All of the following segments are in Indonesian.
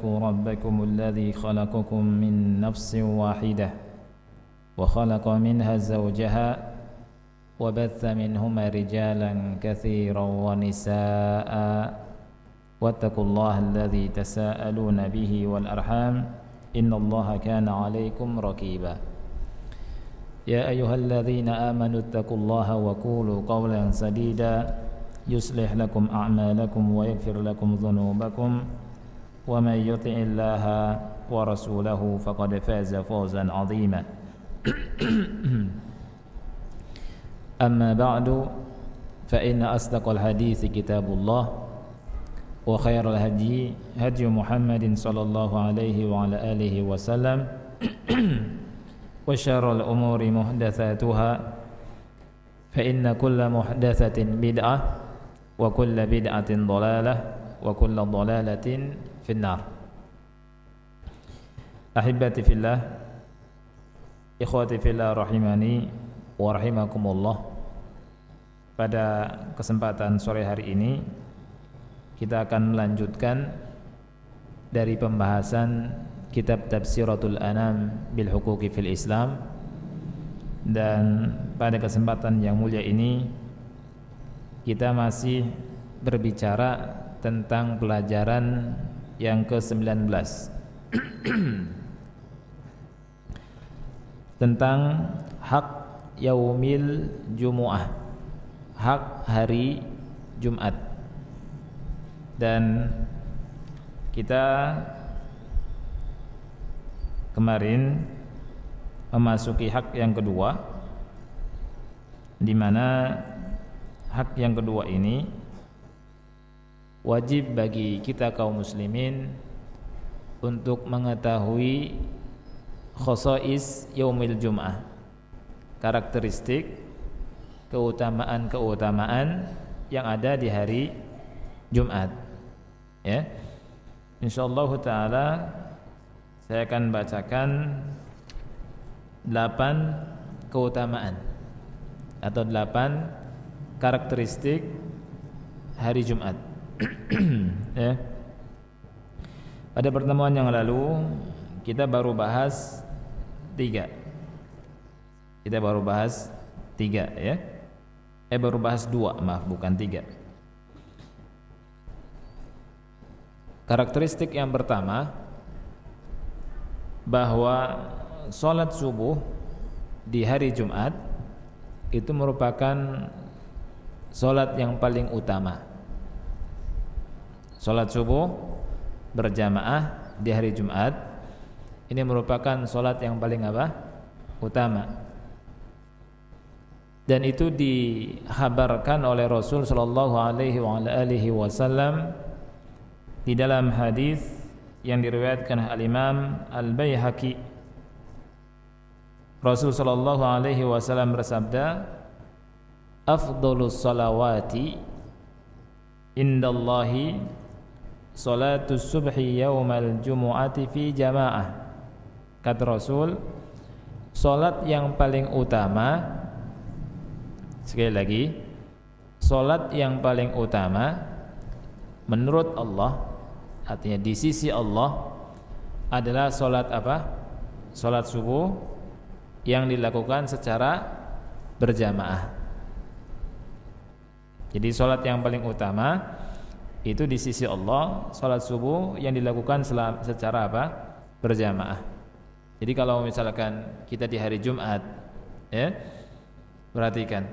اتقوا ربكم الذي خلقكم من نفس واحدة وخلق منها زوجها وبث منهما رجالا كثيرا ونساء واتقوا الله الذي تساءلون به والأرحام إن الله كان عليكم رقيبا يا أيها الذين آمنوا اتقوا الله وقولوا قولا سديدا يصلح لكم أعمالكم ويغفر لكم ذنوبكم ومن يطع الله ورسوله فقد فاز فوزا عظيما أما بعد فإن أصدق الحديث كتاب الله وخير الهدي هدي محمد صلى الله عليه وعلى آله وسلم وشر الأمور محدثاتها فإن كل محدثة بدعة وكل بدعة ضلالة وكل ضلالة في النار. أحبتي في الله ikhwati fillah rahimani wa rahimakumullah. Pada kesempatan sore hari ini kita akan melanjutkan dari pembahasan kitab Tafsiratul Anam bil Huquqi fil Islam, dan pada kesempatan yang mulia ini kita masih berbicara tentang pelajaran yang ke-19 tentang hak yaumil jumu'ah, hak hari Jumat. Dan kita kemarin memasuki hak yang kedua, di mana hak yang kedua ini wajib bagi kita kaum muslimin untuk mengetahui khosais yaumil jum'ah, karakteristik keutamaan-keutamaan yang ada di hari Jumat. Ya, insyaallah taala saya akan bacakan 8 keutamaan atau 8 karakteristik hari Jumat. Ya. Pada pertemuan yang lalu kita baru bahas 3. Kita baru bahas 3 ya. Baru bahas 2, maaf, bukan 3. Karakteristik yang pertama, bahwa sholat subuh di hari Jumat itu merupakan sholat yang paling utama. Sholat subuh berjamaah di hari Jumat ini merupakan sholat yang paling utama. Dan itu dikhabarkan oleh Rasul sallallahu alaihi wasallam di dalam hadis yang diriwayatkan Al-Imam Al-Baihaqi. Rasul sallallahu alaihi wasallam bersabda, "Afdhalus salawati indallahi salatus subhi yaumal jumu'ati fi jamaah." Kata Rasul, salat yang paling utama, sekali lagi, salat yang paling utama menurut Allah, artinya di sisi Allah, adalah salat apa? Salat subuh yang dilakukan secara berjamaah. Jadi salat yang paling utama itu di sisi Allah, salat subuh yang dilakukan secara apa? Berjamaah. Jadi kalau misalkan kita di hari Jumat, ya, perhatikan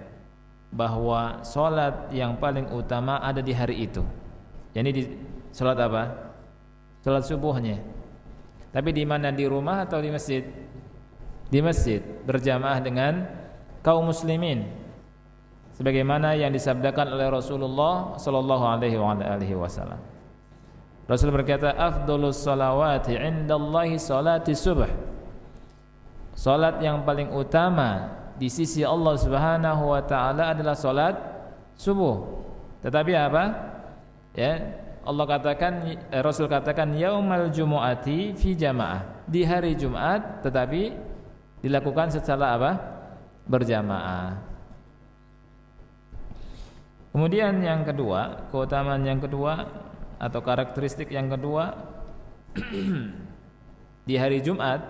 bahwa salat yang paling utama ada di hari itu. Jadi di salat apa? Salat subuhnya. Tapi di mana? Di rumah atau di masjid? Di masjid, berjamaah dengan kaum muslimin. Sebagaimana yang disabdakan oleh Rasulullah sallallahu alaihi wasallam. Rasul berkata, "Afdhalus salawati 'indallahi salati subh." Salat yang paling utama di sisi Allah Subhanahu wa taala adalah salat subuh. Tetapi apa? Ya, Allah katakan, Rasul katakan yaumal jumu'ati fi jamaah. Di hari Jumat tetapi dilakukan secara apa? Berjamaah. Kemudian yang kedua, keutamaan yang kedua atau karakteristik yang kedua, di hari Jumat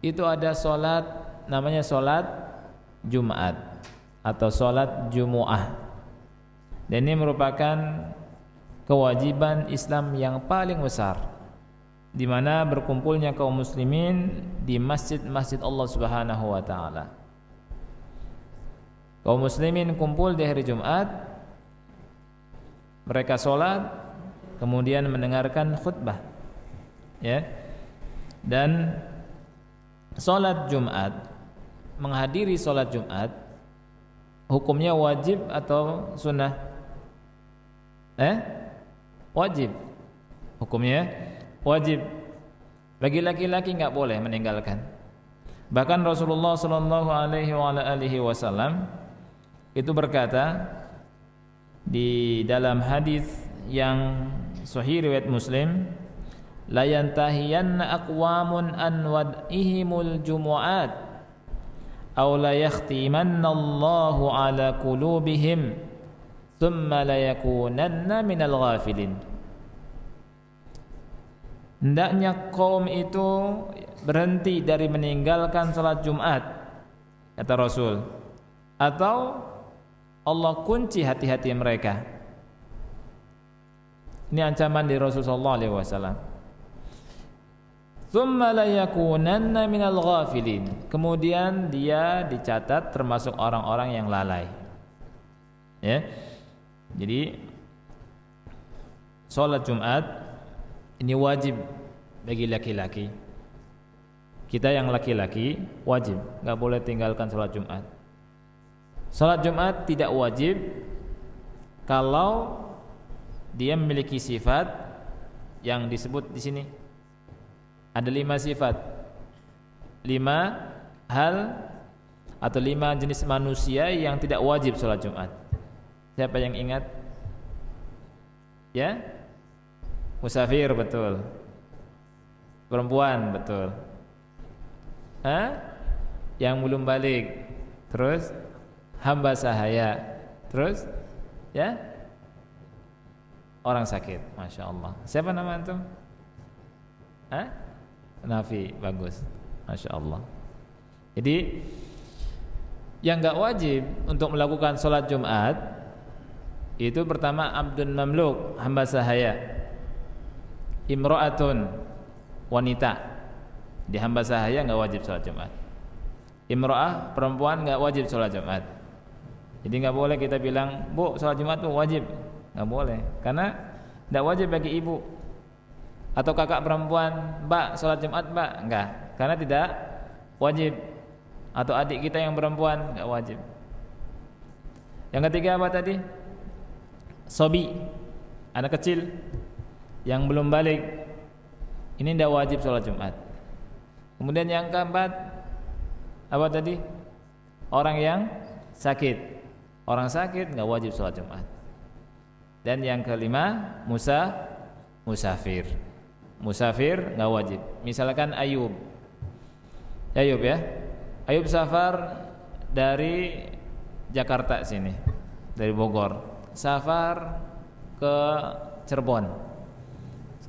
itu ada sholat namanya sholat Jumat atau sholat Jumu'ah, dan ini merupakan kewajiban Islam yang paling besar, di mana berkumpulnya kaum muslimin di masjid-masjid Allah Subhanahu wa taala. Kaum muslimin kumpul di hari Jumat, mereka sholat, kemudian mendengarkan khutbah, ya. Dan sholat Jumat, menghadiri sholat Jumat, hukumnya wajib atau sunnah? Wajib. Hukumnya wajib. Bagi laki-laki enggak boleh meninggalkan. Bahkan Rasulullah sallallahu alaihi wasallam itu berkata di dalam hadis yang sahih riwayat Muslim, la yantahiyanna aqwamun an wad'ihimul jumu'at aw la yakhtimanna Allahu ala qulubihim thumma la yakunanna minal ghafilin. Hendaknya kaum itu berhenti dari meninggalkan salat Jumat, kata Rasul, atau Allah kunci hati-hati mereka. Ini ancaman dari Rasul sallallahu alaihi wasallam. Tsumma la yakunanna minal ghafilin. Kemudian dia dicatat termasuk orang-orang yang lalai. Ya. Jadi salat Jumat ini wajib bagi laki-laki. Kita yang laki-laki wajib, enggak boleh tinggalkan salat Jumat. Salat Jumat tidak wajib kalau dia memiliki sifat yang disebut di sini. Ada 5 sifat, 5 hal atau 5 jenis manusia yang tidak wajib salat Jumat. Siapa yang ingat? Ya? Musafir, betul. Perempuan, betul. Yang belum balik. Terus hamba sahaya. Terus ya? Orang sakit. Masya Allah. Siapa nama antum? Nafi, bagus. Masya Allah. Jadi yang enggak wajib untuk melakukan sholat Jumat itu pertama abdun mamluk, hamba sahaya. Imra'atun, wanita. Di hamba sahaya enggak wajib sholat Jumat. Imra'ah, perempuan enggak wajib sholat Jumat. Jadi enggak boleh kita bilang, "Bu, sholat Jumat itu wajib." Enggak boleh, karena enggak wajib bagi ibu. Atau kakak perempuan, "Mbak, sholat Jumat, Mbak." Enggak, karena tidak wajib. Atau adik kita yang perempuan, enggak wajib. Yang ketiga apa tadi? Sobi, anak kecil yang belum balik. Ini tidak wajib sholat Jumat. Kemudian yang keempat apa tadi? Orang yang sakit. Orang sakit nggak wajib sholat Jumat. Dan yang kelima musafir. Musafir nggak wajib. Misalkan Ayub ya. Ayub safar dari Jakarta sini, dari Bogor, safar ke Cirebon.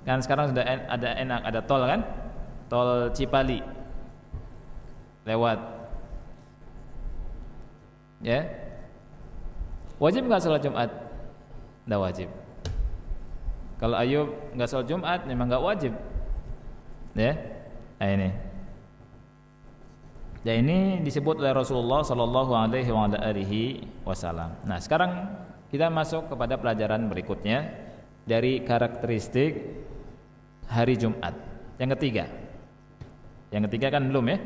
Kan sekarang sudah ada tol kan? Tol Cipali lewat. Ya. Wajib enggak salat Jumat? Enggak wajib. Kalau Ayub enggak salat Jumat memang enggak wajib. Ya. Nah ini. Dan ini disebut oleh Rasulullah sallallahu alaihi wasallam. Nah, sekarang kita masuk kepada pelajaran berikutnya dari karakteristik hari Jumat. Yang ketiga. Yang ketiga kan belum ya?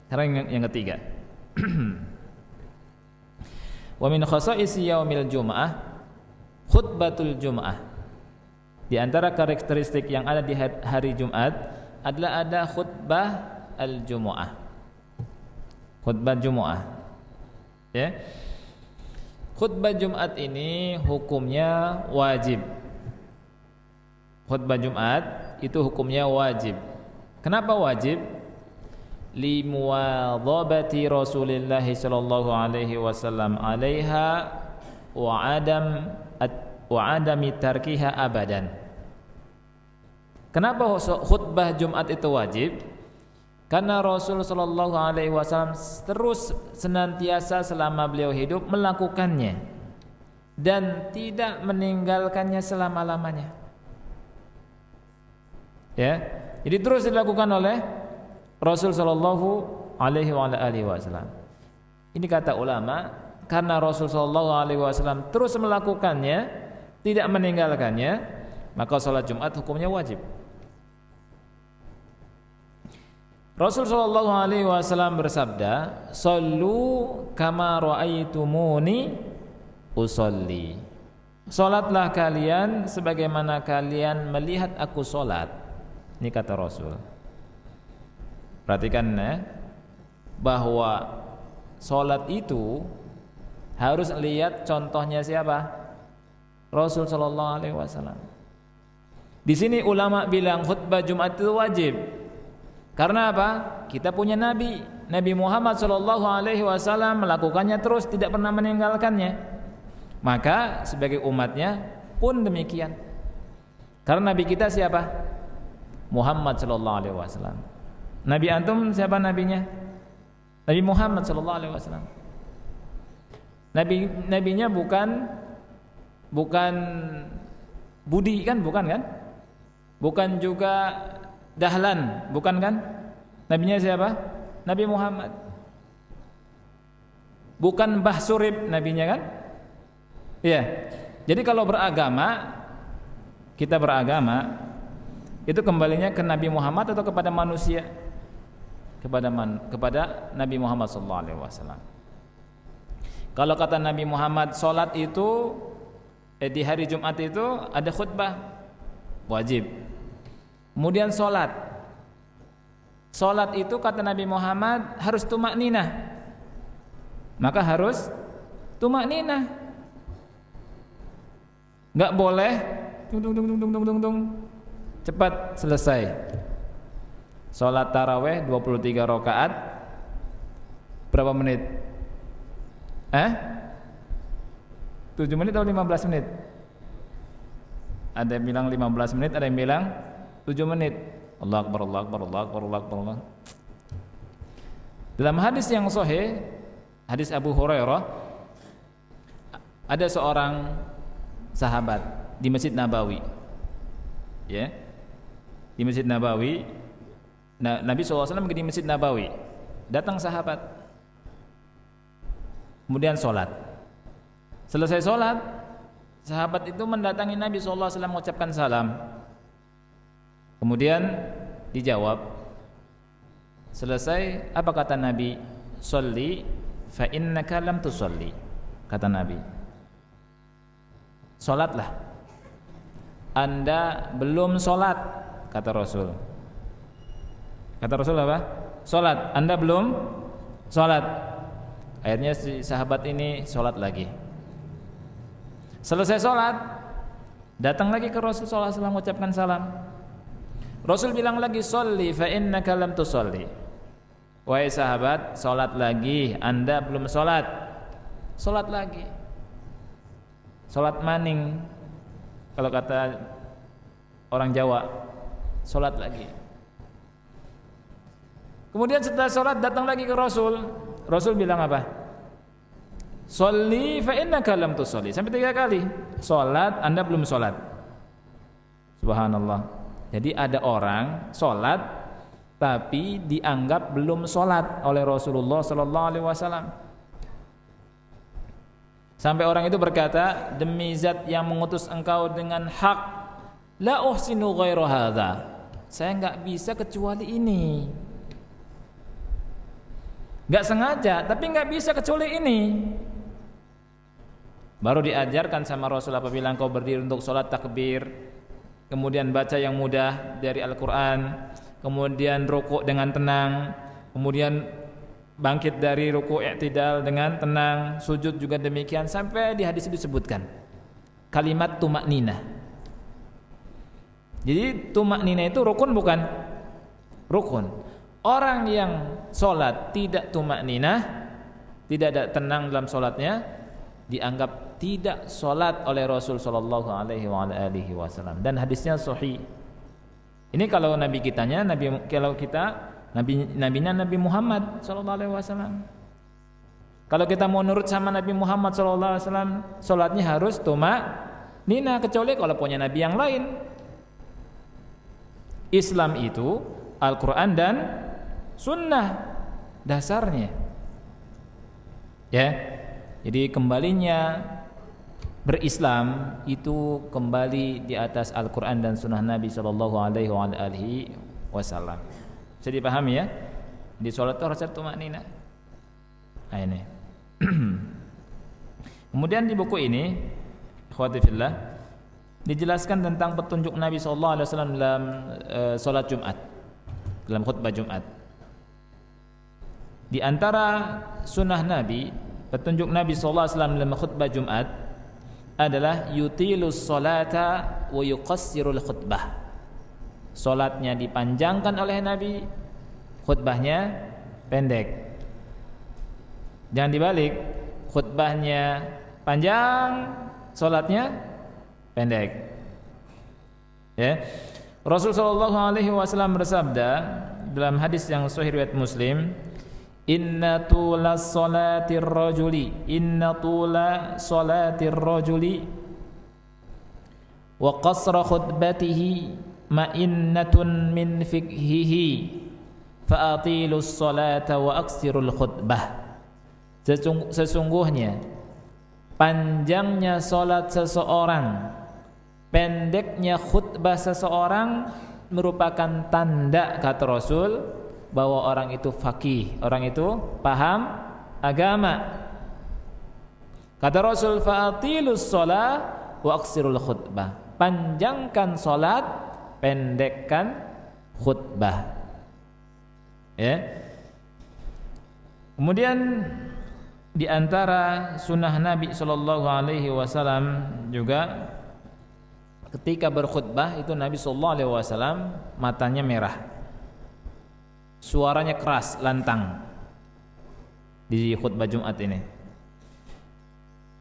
Sekarang yang ketiga. Wa min khasa'isi yaumil jumu'ah khutbatul jumu'ah. Di antara karakteristik yang ada di hari Jumat adalah ada khutbah al-jumu'ah. Khutbah Jumu'ah. Ya. Khutbah Jumat ini hukumnya wajib. Khutbah Jumat itu hukumnya wajib. Kenapa wajib? Li muwadhabati Rasulillah sallallahu alaihi wasallam 'alaiha wa adami tarkiha abadan. Kenapa khutbah Jumat itu wajib? Karena Rasul sallallahu alaihi wasallam terus senantiasa selama beliau hidup melakukannya dan tidak meninggalkannya selama-lamanya. Ya. Jadi terus dilakukan oleh Rasul sallallahu alaihi wasallam. Ini kata ulama, karena Rasul sallallahu alaihi wasallam terus melakukannya, tidak meninggalkannya, maka salat Jumat hukumnya wajib. Rasul sallallahu alaihi wasallam bersabda, "Shallu kama raaitumuni usolli." Salatlah kalian sebagaimana kalian melihat aku salat. Ini kata Rasul. Perhatikan bahwa salat itu harus lihat contohnya siapa? Rasul sallallahu alaihi wasallam. Di sini ulama bilang khutbah Jumat itu wajib. Karena apa? Kita punya Nabi Muhammad sallallahu alaihi wasallam melakukannya terus, tidak pernah meninggalkannya. Maka sebagai umatnya pun demikian. Karena Nabi kita siapa? Muhammad sallallahu alaihi wasallam. Nabi antum siapa nabinya? Nabi Muhammad sallallahu alaihi wasallam. Nabinya bukan Budi kan, bukan kan? Bukan juga Dahlan, bukan kan? Nabinya siapa? Nabi Muhammad. Bukan Mbah Surip nabinya kan? Iya. Jadi kalau kita beragama itu kembalinya ke Nabi Muhammad atau kepada manusia? Kepada Nabi Muhammad sallallahu alaihi wasallam. Kalau kata Nabi Muhammad, salat itu di hari Jumat itu ada khutbah wajib. Kemudian salat itu kata Nabi Muhammad harus tumakninah. Maka harus tumakninah. Enggak boleh dung cepat selesai. Salat tarawih 23 rakaat berapa menit? 7 menit atau 15 menit? Ada yang bilang 15 menit, ada yang bilang 7 menit. Allahu Akbar, Allahu Akbar, Allahu Akbar, Allahu Akbar. Dalam hadis yang sahih, hadis Abu Hurairah, ada seorang sahabat di Masjid Nabawi. Ya. Di Masjid Nabawi, Nabi SAW pergi di Masjid Nabawi. Datang sahabat, kemudian sholat. Selesai sholat, sahabat itu mendatangi Nabi SAW mengucapkan salam. Kemudian dijawab, selesai, apa kata Nabi? Sholli fa innaka lam tusolli. Kata Nabi, sholatlah, Anda belum sholat. Kata Rasul. Kata Rasul apa? Sholat, Anda belum sholat. Akhirnya si sahabat ini sholat lagi. Selesai sholat, datang lagi ke Rasul SAW mengucapkan salam. Rasul bilang lagi, sholli fa innaka lam tusolli. Wahai sahabat, sholat lagi, Anda belum sholat. Sholat lagi. Sholat maning, kalau kata orang Jawa, sholat lagi. Kemudian setelah sholat datang lagi ke Rasul. Rasul bilang apa? Sholli fa innaka lam tusolli. Sampai 3 kali. Sholat, Anda belum sholat. Subhanallah. Jadi ada orang sholat tapi dianggap belum sholat oleh Rasulullah sallallahu alaihi wasallam. Sampai orang itu berkata, demi zat yang mengutus engkau dengan hak, la uhsinu ghairu hadza. Saya enggak bisa kecuali ini. Enggak sengaja, tapi enggak bisa kecuali ini. Baru diajarkan sama Rasul apabila engkau berdiri untuk sholat takbir, kemudian baca yang mudah dari Al-Quran, kemudian rukuk dengan tenang, kemudian bangkit dari rukuk i'tidal dengan tenang, sujud juga demikian, sampai di hadis itu disebutkan kalimat tumakninah. Jadi tumakninah itu rukun bukan? Rukun. Orang yang sholat tidak tumakninah, tidak ada tenang dalam sholatnya, dianggap tidak sholat oleh Rasul sallallahu alaihi wasallam. Dan hadisnya sahih. Ini kalau nabi kitanya, kalau kita nabinya Nabi Muhammad sallallahu alaihi wasallam. Kalau kita mau nurut sama Nabi Muhammad sallallahu alaihi wasallam, salatnya harus nina, kecuali kalau punya nabi yang lain. Islam itu Al-Qur'an dan sunnah dasarnya. Ya. Jadi kembalinya berislam itu kembali di atas Al-Qur'an dan sunnah Nabi sallallahu alaihi wasallam. Bisa dipahami ya? Di salat itu harus ada tumaknina. Nah ini. Kemudian di buku ini, ikhwati fillah, dijelaskan tentang petunjuk Nabi sallallahu alaihi wasallam dalam salat Jumat, dalam khutbah Jumat. Di antara sunnah Nabi, petunjuk Nabi sallallahu alaihi wasallam dalam khutbah Jumat adalah yutilus salata wa yuqassirul khutbah. Salatnya dipanjangkan oleh Nabi, khutbahnya pendek. Jangan dibalik, khutbahnya panjang, salatnya pendek. Ya. Rasul sallallahu alaihi wasallam bersabda dalam hadis yang sahih riwayat Muslim, inna tula salatir rajuli wa qasra khutbatihi ma'innatun min fikhihi fa'atilus salata wa aksirul khutbah. Sesungguhnya panjangnya salat seseorang, pendeknya khutbah seseorang merupakan tanda, kata Rasul, bahwa orang itu faqih, orang itu paham agama. Kata Rasul, fa'atilus shalah wa aksirul khutbah. Panjangkan salat, pendekkan khutbah. Ya. Kemudian di antara sunnah Nabi sallallahu alaihi wasallam juga ketika berkhutbah itu Nabi sallallahu alaihi wasallam matanya merah, suaranya keras, lantang di khutbah Jumat ini.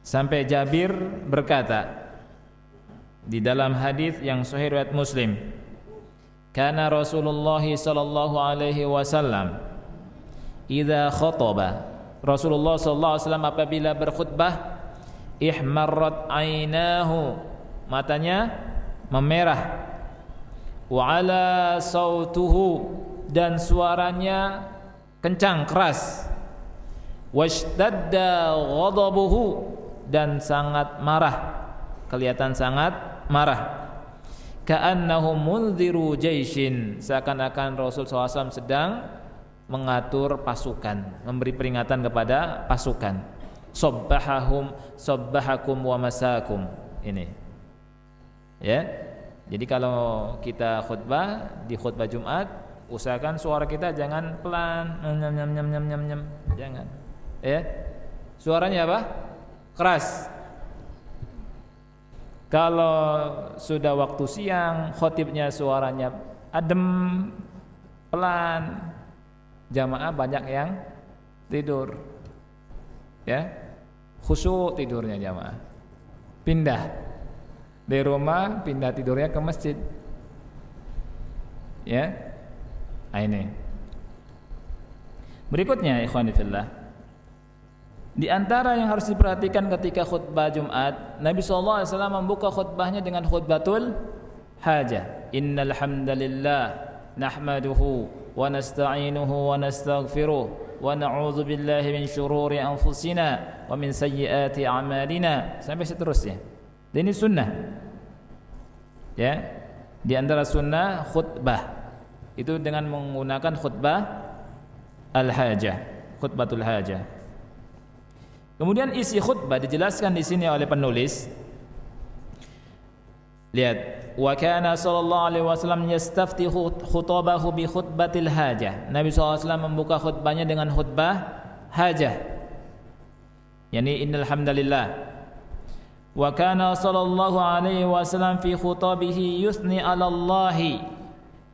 Sampai Jabir berkata di dalam hadis yang sahih riwayat Muslim, kana Rasulullah sallallahu alaihi wasallam idza khataba, Rasulullah sallallahu alaihi wasallam apabila berkhutbah, ihmarrat ainahu, matanya memerah, wa ala sautuhu, dan suaranya kencang, keras, washtadda ghadabuhu, dan sangat marah, kelihatan sangat marah, ka'annahu munziru jaishin, seakan-akan Rasul SAW sedang mengatur pasukan, memberi peringatan kepada pasukan. Sabbahakum wa masakum, ini ya. Jadi kalau kita khutbah di khutbah Jumat, usahakan suara kita jangan pelan, nyam, jangan. Ya. Suaranya apa? Keras. Kalau sudah waktu siang, khotibnya suaranya adem, pelan, jamaah banyak yang tidur. Ya. Khusyuk tidurnya jamaah. Pindah dari rumah, pindah tidurnya ke masjid. Ya. Nah, ini. Berikutnya ikhwan fillah, di antara yang harus diperhatikan ketika khutbah Jumat, Nabi sallallahu alaihi wasallam membuka khutbahnya dengan khutbatul hajah. Innal hamdalillah nahmaduhu wa nasta'inuhu wa nastaghfiruh wa na'udzu billahi min syururi anfusina wa min sayyiati a'malina, sampai seterusnya. Dan ini sunnah. Ya. Di antara sunnah khutbah itu dengan menggunakan khutbah al-hajah, khutbatul hajah. Kemudian isi khutbah dijelaskan di sini oleh penulis. Lihat, wa kana sallallahu alaihi wasallam yastaftihu khutabahu bi khutbatil hajah. Nabi sallallahu alaihi wasallam membuka khutbahnya dengan khutbah hajah. Yani innal hamdalillah. Wa kana sallallahu alaihi wasallam fi khutabihi yusni 'ala Allah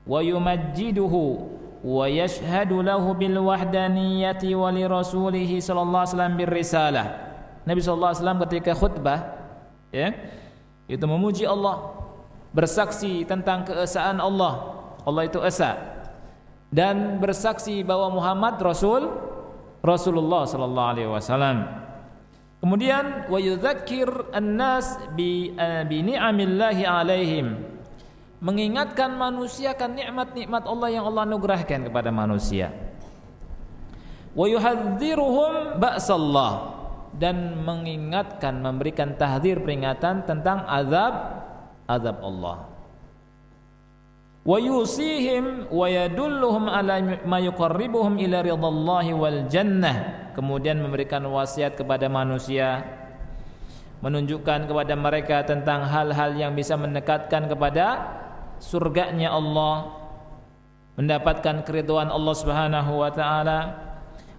wa yumajjiduhu wa yashhadu lahu bil wahdaniyati wa li rasulih sallallahu alaihi wasallam bir risalah. Nabi sallallahu alaihi wasallam ketika khutbah, ya, itu memuji Allah, bersaksi tentang keesaan Allah, Allah itu esa, dan bersaksi bahwa Muhammad Rasulullah sallallahu alaihi wasallam. Kemudian wa yudzakir an-nas bi ni'amillahi alaihim, mengingatkan manusia akan nikmat-nikmat Allah yang Allah anugerahkan kepada manusia. Wa yuhadziruhum ba'sallah, dan mengingatkan, memberikan tahdzir, peringatan tentang azab Allah. Wa yusihim wa yadulluhum ala ma yuqarribuhum ila ridallahi wal jannah, kemudian memberikan wasiat kepada manusia, menunjukkan kepada mereka tentang hal-hal yang bisa mendekatkan kepada surganya Allah, mendapatkan keridhaan Allah Subhanahu wa taala.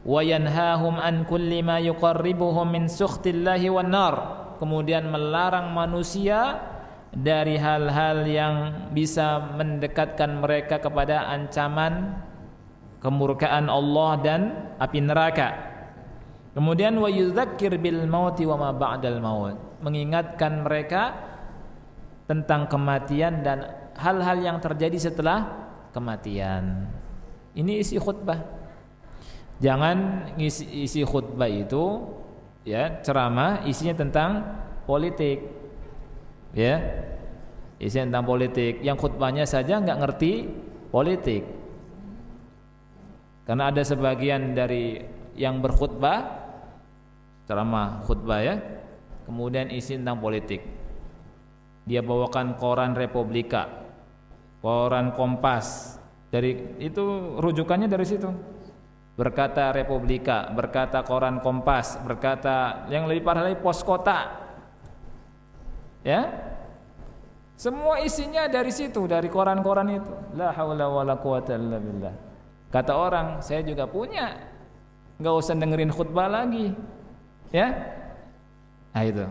Wa yanhahum an kulli ma yuqarribuhum min sukhtillahi wan nar, kemudian melarang manusia dari hal-hal yang bisa mendekatkan mereka kepada ancaman kemurkaan Allah dan api neraka. Kemudian wa yudzakir bil mauti wa ma ba'dal maut, mengingatkan mereka tentang kematian dan hal-hal yang terjadi setelah kematian. Ini isi khutbah. Jangan isi khutbah itu ya ceramah isinya tentang politik. Ya. Isinya tentang politik, yang khutbahnya saja enggak ngerti politik. Karena ada sebagian dari yang berkhutbah, ceramah khutbah ya, kemudian isi tentang politik. Dia bawakan koran Republika, koran Kompas, dari itu rujukannya dari situ. Berkata Republika, berkata koran Kompas, berkata yang lebih parah lagi Pos Kota. Ya? Semua isinya dari situ, dari koran-koran itu. La haula wala quwata illa billah. Kata orang, saya juga punya. Enggak usah dengerin khutbah lagi. Ya? Nah itu.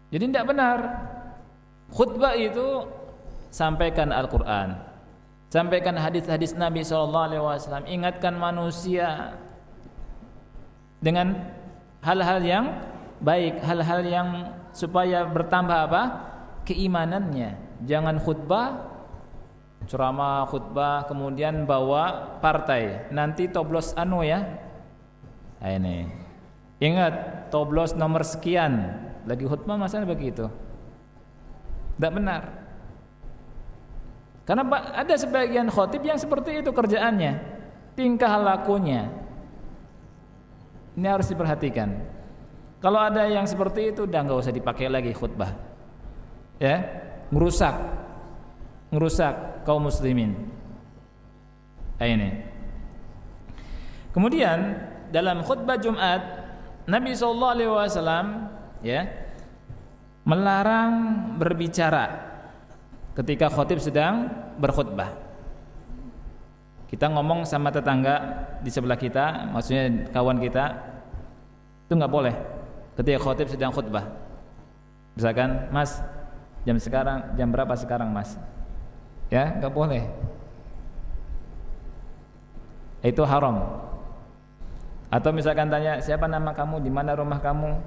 Jadi tidak benar. Khutbah itu sampaikan Al-Qur'an, sampaikan hadis-hadis Nabi SAW, ingatkan manusia dengan hal-hal yang baik, hal-hal yang supaya bertambah apa? Keimanannya. Jangan khutbah, ceramah khutbah kemudian bawa partai, nanti toblos anu ya. Nah, ini. Ingat, toblos nomor sekian. Lagi khutbah masalah begitu. Tidak benar. Karena ada sebagian khotib yang seperti itu kerjaannya, tingkah lakunya. Ini harus diperhatikan. Kalau ada yang seperti itu, udah nggak usah dipakai lagi khutbah. Ya, ngerusak kaum muslimin. Ini. Kemudian dalam khutbah Jumat, Nabi SAW ya melarang berbicara ketika khotib sedang berkhutbah. Kita ngomong sama tetangga di sebelah kita, maksudnya kawan kita, itu nggak boleh ketika khotib sedang khutbah. Misalkan, Mas, jam berapa sekarang, Mas? Ya, nggak boleh. Itu haram. Atau misalkan tanya, siapa nama kamu, di mana rumah kamu,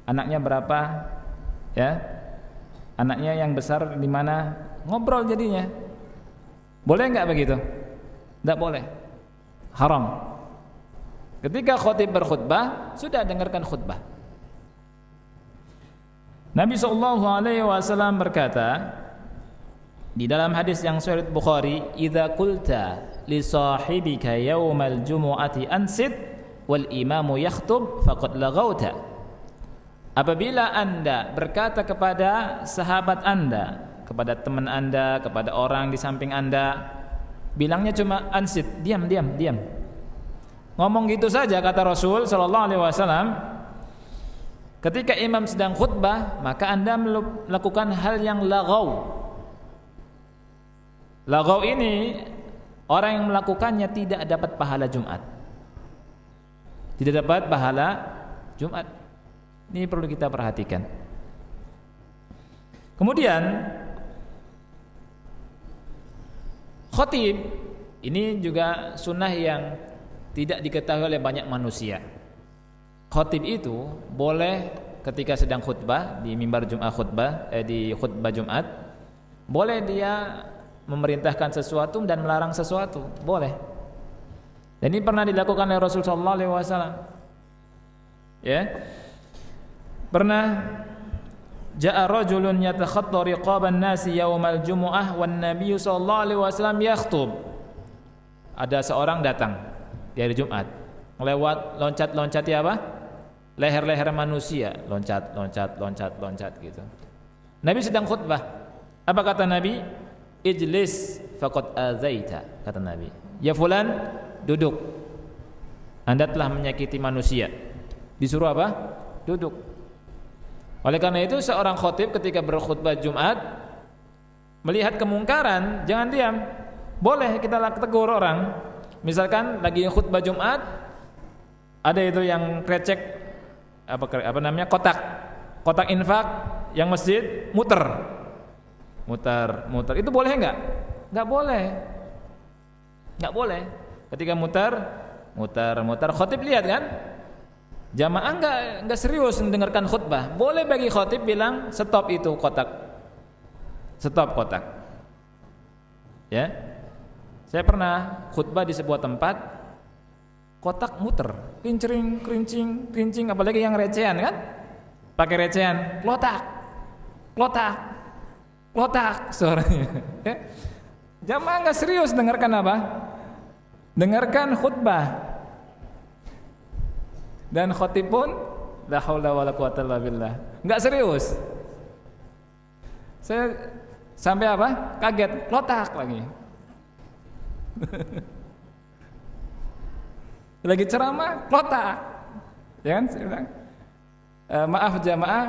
anaknya berapa, ya, anaknya yang besar di mana, ngobrol jadinya. Boleh nggak begitu? Nggak boleh, haram. Ketika khotib berkhutbah, sudah dengarkan khutbah. Nabi SAW berkata di dalam hadis yang sahih Bukhari, "Idza qulta li sahibika yaumal jumu'ati ansit wal imamu yakhtub faqad laghauta." Apabila Anda berkata kepada sahabat Anda, kepada teman Anda, kepada orang di samping Anda, bilangnya cuma ansit, diam. Ngomong gitu saja, kata Rasul sallallahu alaihi wasallam. Ketika imam sedang khutbah, maka Anda melakukan hal yang lagau. Lagau ini orang yang melakukannya tidak dapat pahala Jumat. Tidak dapat pahala Jumat. Ini perlu kita perhatikan. Kemudian khotib ini juga sunnah yang tidak diketahui oleh banyak manusia. Khotib itu boleh ketika sedang khutbah di mimbar Jumat di khutbah Jumat, boleh dia memerintahkan sesuatu dan melarang sesuatu, boleh. Dan ini pernah dilakukan oleh Rasulullah SAW. Ya, pernah ja'a rajulun yatakhatta riqaban nasi yaumal jumu'ah wan nabiy sallallahu alaihi wasallam yakhthub. Ada seorang datang di hari Jumat, melewat loncat-loncati apa? Leher-leher manusia, loncat gitu. Nabi sedang khutbah. Apa kata Nabi? Ijlis faqad azaita, kata Nabi. Ya fulan, duduk. Anda telah menyakiti manusia. Disuruh apa? Duduk. Oleh karena itu seorang khotib ketika berkhutbah Jumat melihat kemungkaran, jangan diam. Boleh kita tegur orang. Misalkan lagi khutbah Jumat, ada itu yang krecek apa namanya? Kotak infak yang masjid muter. Itu boleh enggak? Enggak boleh. Enggak boleh. Ketika muter, khotib lihat kan? Jamaah enggak serius mendengarkan khutbah. Boleh bagi khotib bilang stop itu kotak. Stop kotak. Ya. Saya pernah khutbah di sebuah tempat, kotak muter, kerincing, apalagi yang recehan kan? Pakai recehan, lotak suaranya. Ya. Jamaah enggak serius dengarkan apa? Dengarkan khutbah. Dan khotib pun la haula wala quwata illa billah, enggak serius. Saya sampai apa? Kaget, lotak lagi. Lagi ceramah, lotak. Ya kan? Saya bilang, maaf jamaah,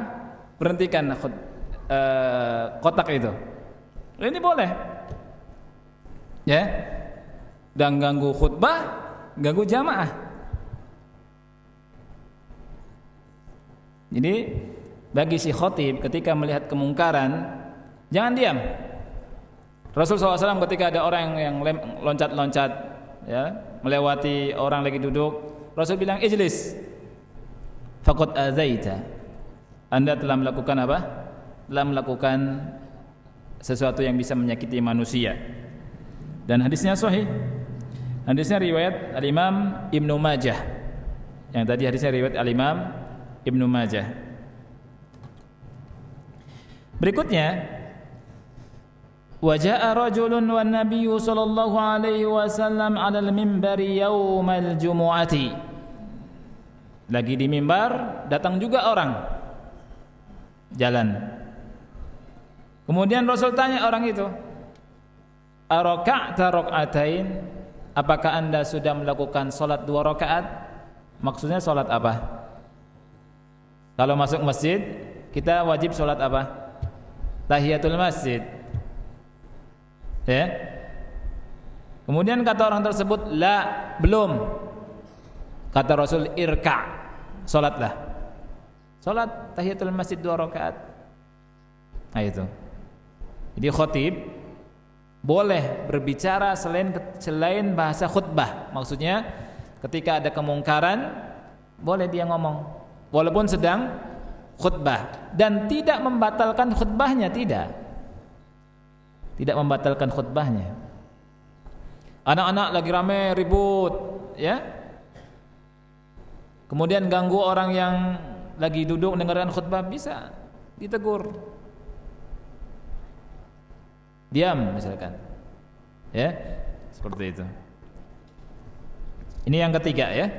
berhentikan kotak itu. Ini boleh. Ya. Dan ganggu khutbah, ganggu jamaah. Jadi bagi si khotib ketika melihat kemungkaran, jangan diam. Rasulullah SAW ketika ada orang yang loncat-loncat, ya, melewati orang lagi duduk, Rasul bilang ijlis faqad azaita. Anda telah melakukan apa? Telah melakukan sesuatu yang bisa menyakiti manusia. Dan hadisnya sahih. Hadisnya riwayat Al-Imam Ibnu Majah. Yang tadi hadisnya riwayat Al-Imam Ibnu Majah. Berikutnya, wa jaa'a rajulun wan nabiyyu sallallahu alaihi wasallam 'alal minbari yaumal jumu'ati. Lagi di mimbar, datang juga orang jalan. Kemudian Rasul tanya orang itu, "Araka'ta rak'atain?" Apakah Anda sudah melakukan salat 2 rakaat? Maksudnya salat apa? Kalau masuk masjid, kita wajib sholat apa? Tahiyatul masjid. Ya. Kemudian kata orang tersebut, la, belum. Kata Rasul, irka, sholatlah. Sholat tahiyatul masjid 2 rakaat. Nah itu. Jadi khotib boleh berbicara selain bahasa khutbah. Maksudnya ketika ada kemungkaran, boleh dia ngomong. Walaupun sedang khutbah, dan tidak membatalkan khutbahnya, tidak membatalkan khutbahnya. Anak-anak lagi rame ribut, ya, kemudian ganggu orang yang lagi duduk mendengarkan khutbah, bisa ditegur, diam misalkan, ya, seperti itu. Ini yang ketiga, ya.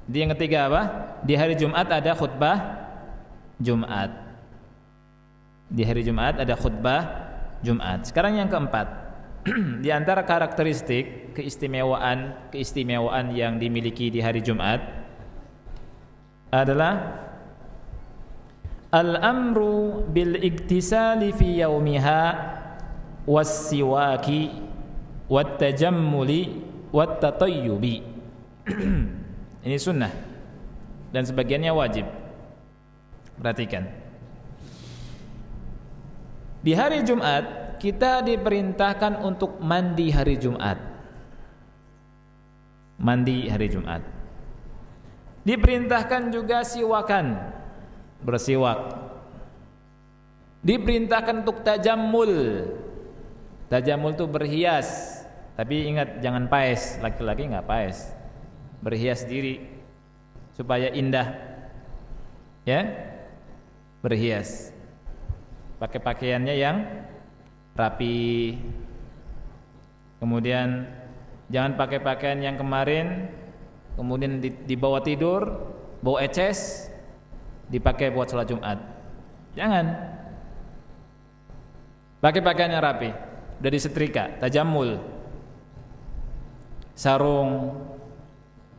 Di yang ketiga apa? Di hari Jumat ada khutbah Jumat. Di hari Jumat ada khutbah Jumat. Sekarang yang keempat. Di antara karakteristik keistimewaan yang dimiliki di hari Jumat adalah al-amru bil iktisali fi yaumiha was-siwaki wat-tajammuli wat-tatayyubi. Ini sunnah dan sebagiannya wajib. Perhatikan. Di hari Jumat kita diperintahkan untuk mandi hari Jumat. Mandi hari Jumat. Diperintahkan juga siwakan, bersiwak. Diperintahkan untuk tajammul. Tajamul itu berhias. Tapi ingat jangan paes, laki-laki enggak paes. Berhias diri supaya indah. Ya? Berhias. Pakai pakaiannya yang rapi. Kemudian jangan pakai pakaian yang kemarin kemudian dibawa tidur, bawa eces, dipakai buat sholat Jumat. Jangan. Pakai pakaian yang rapi, udah disetrika, tajamul, sarung,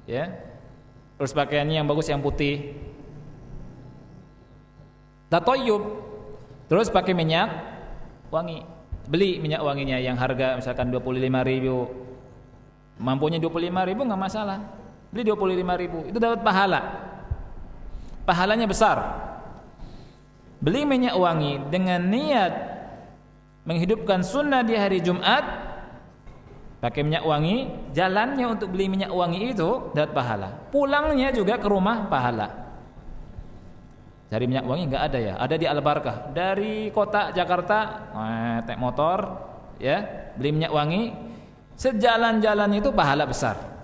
ya. Terus pakaiannya yang bagus, yang putih. Tatoyub. Terus pakai minyak wangi. Beli minyak wanginya yang harga misalkan 25.000. Mampunya 25.000 enggak masalah. Beli 25.000, itu dapat pahala. Pahalanya besar. Beli minyak wangi dengan niat menghidupkan sunnah di hari Jumat, pakai minyak wangi, jalannya untuk beli minyak wangi itu dapat pahala. Pulangnya juga ke rumah pahala. Cari minyak wangi enggak ada ya? Ada di Al-Barkah. Dari kota Jakarta, naik motor, ya, beli minyak wangi, sejalan-jalan itu pahala besar.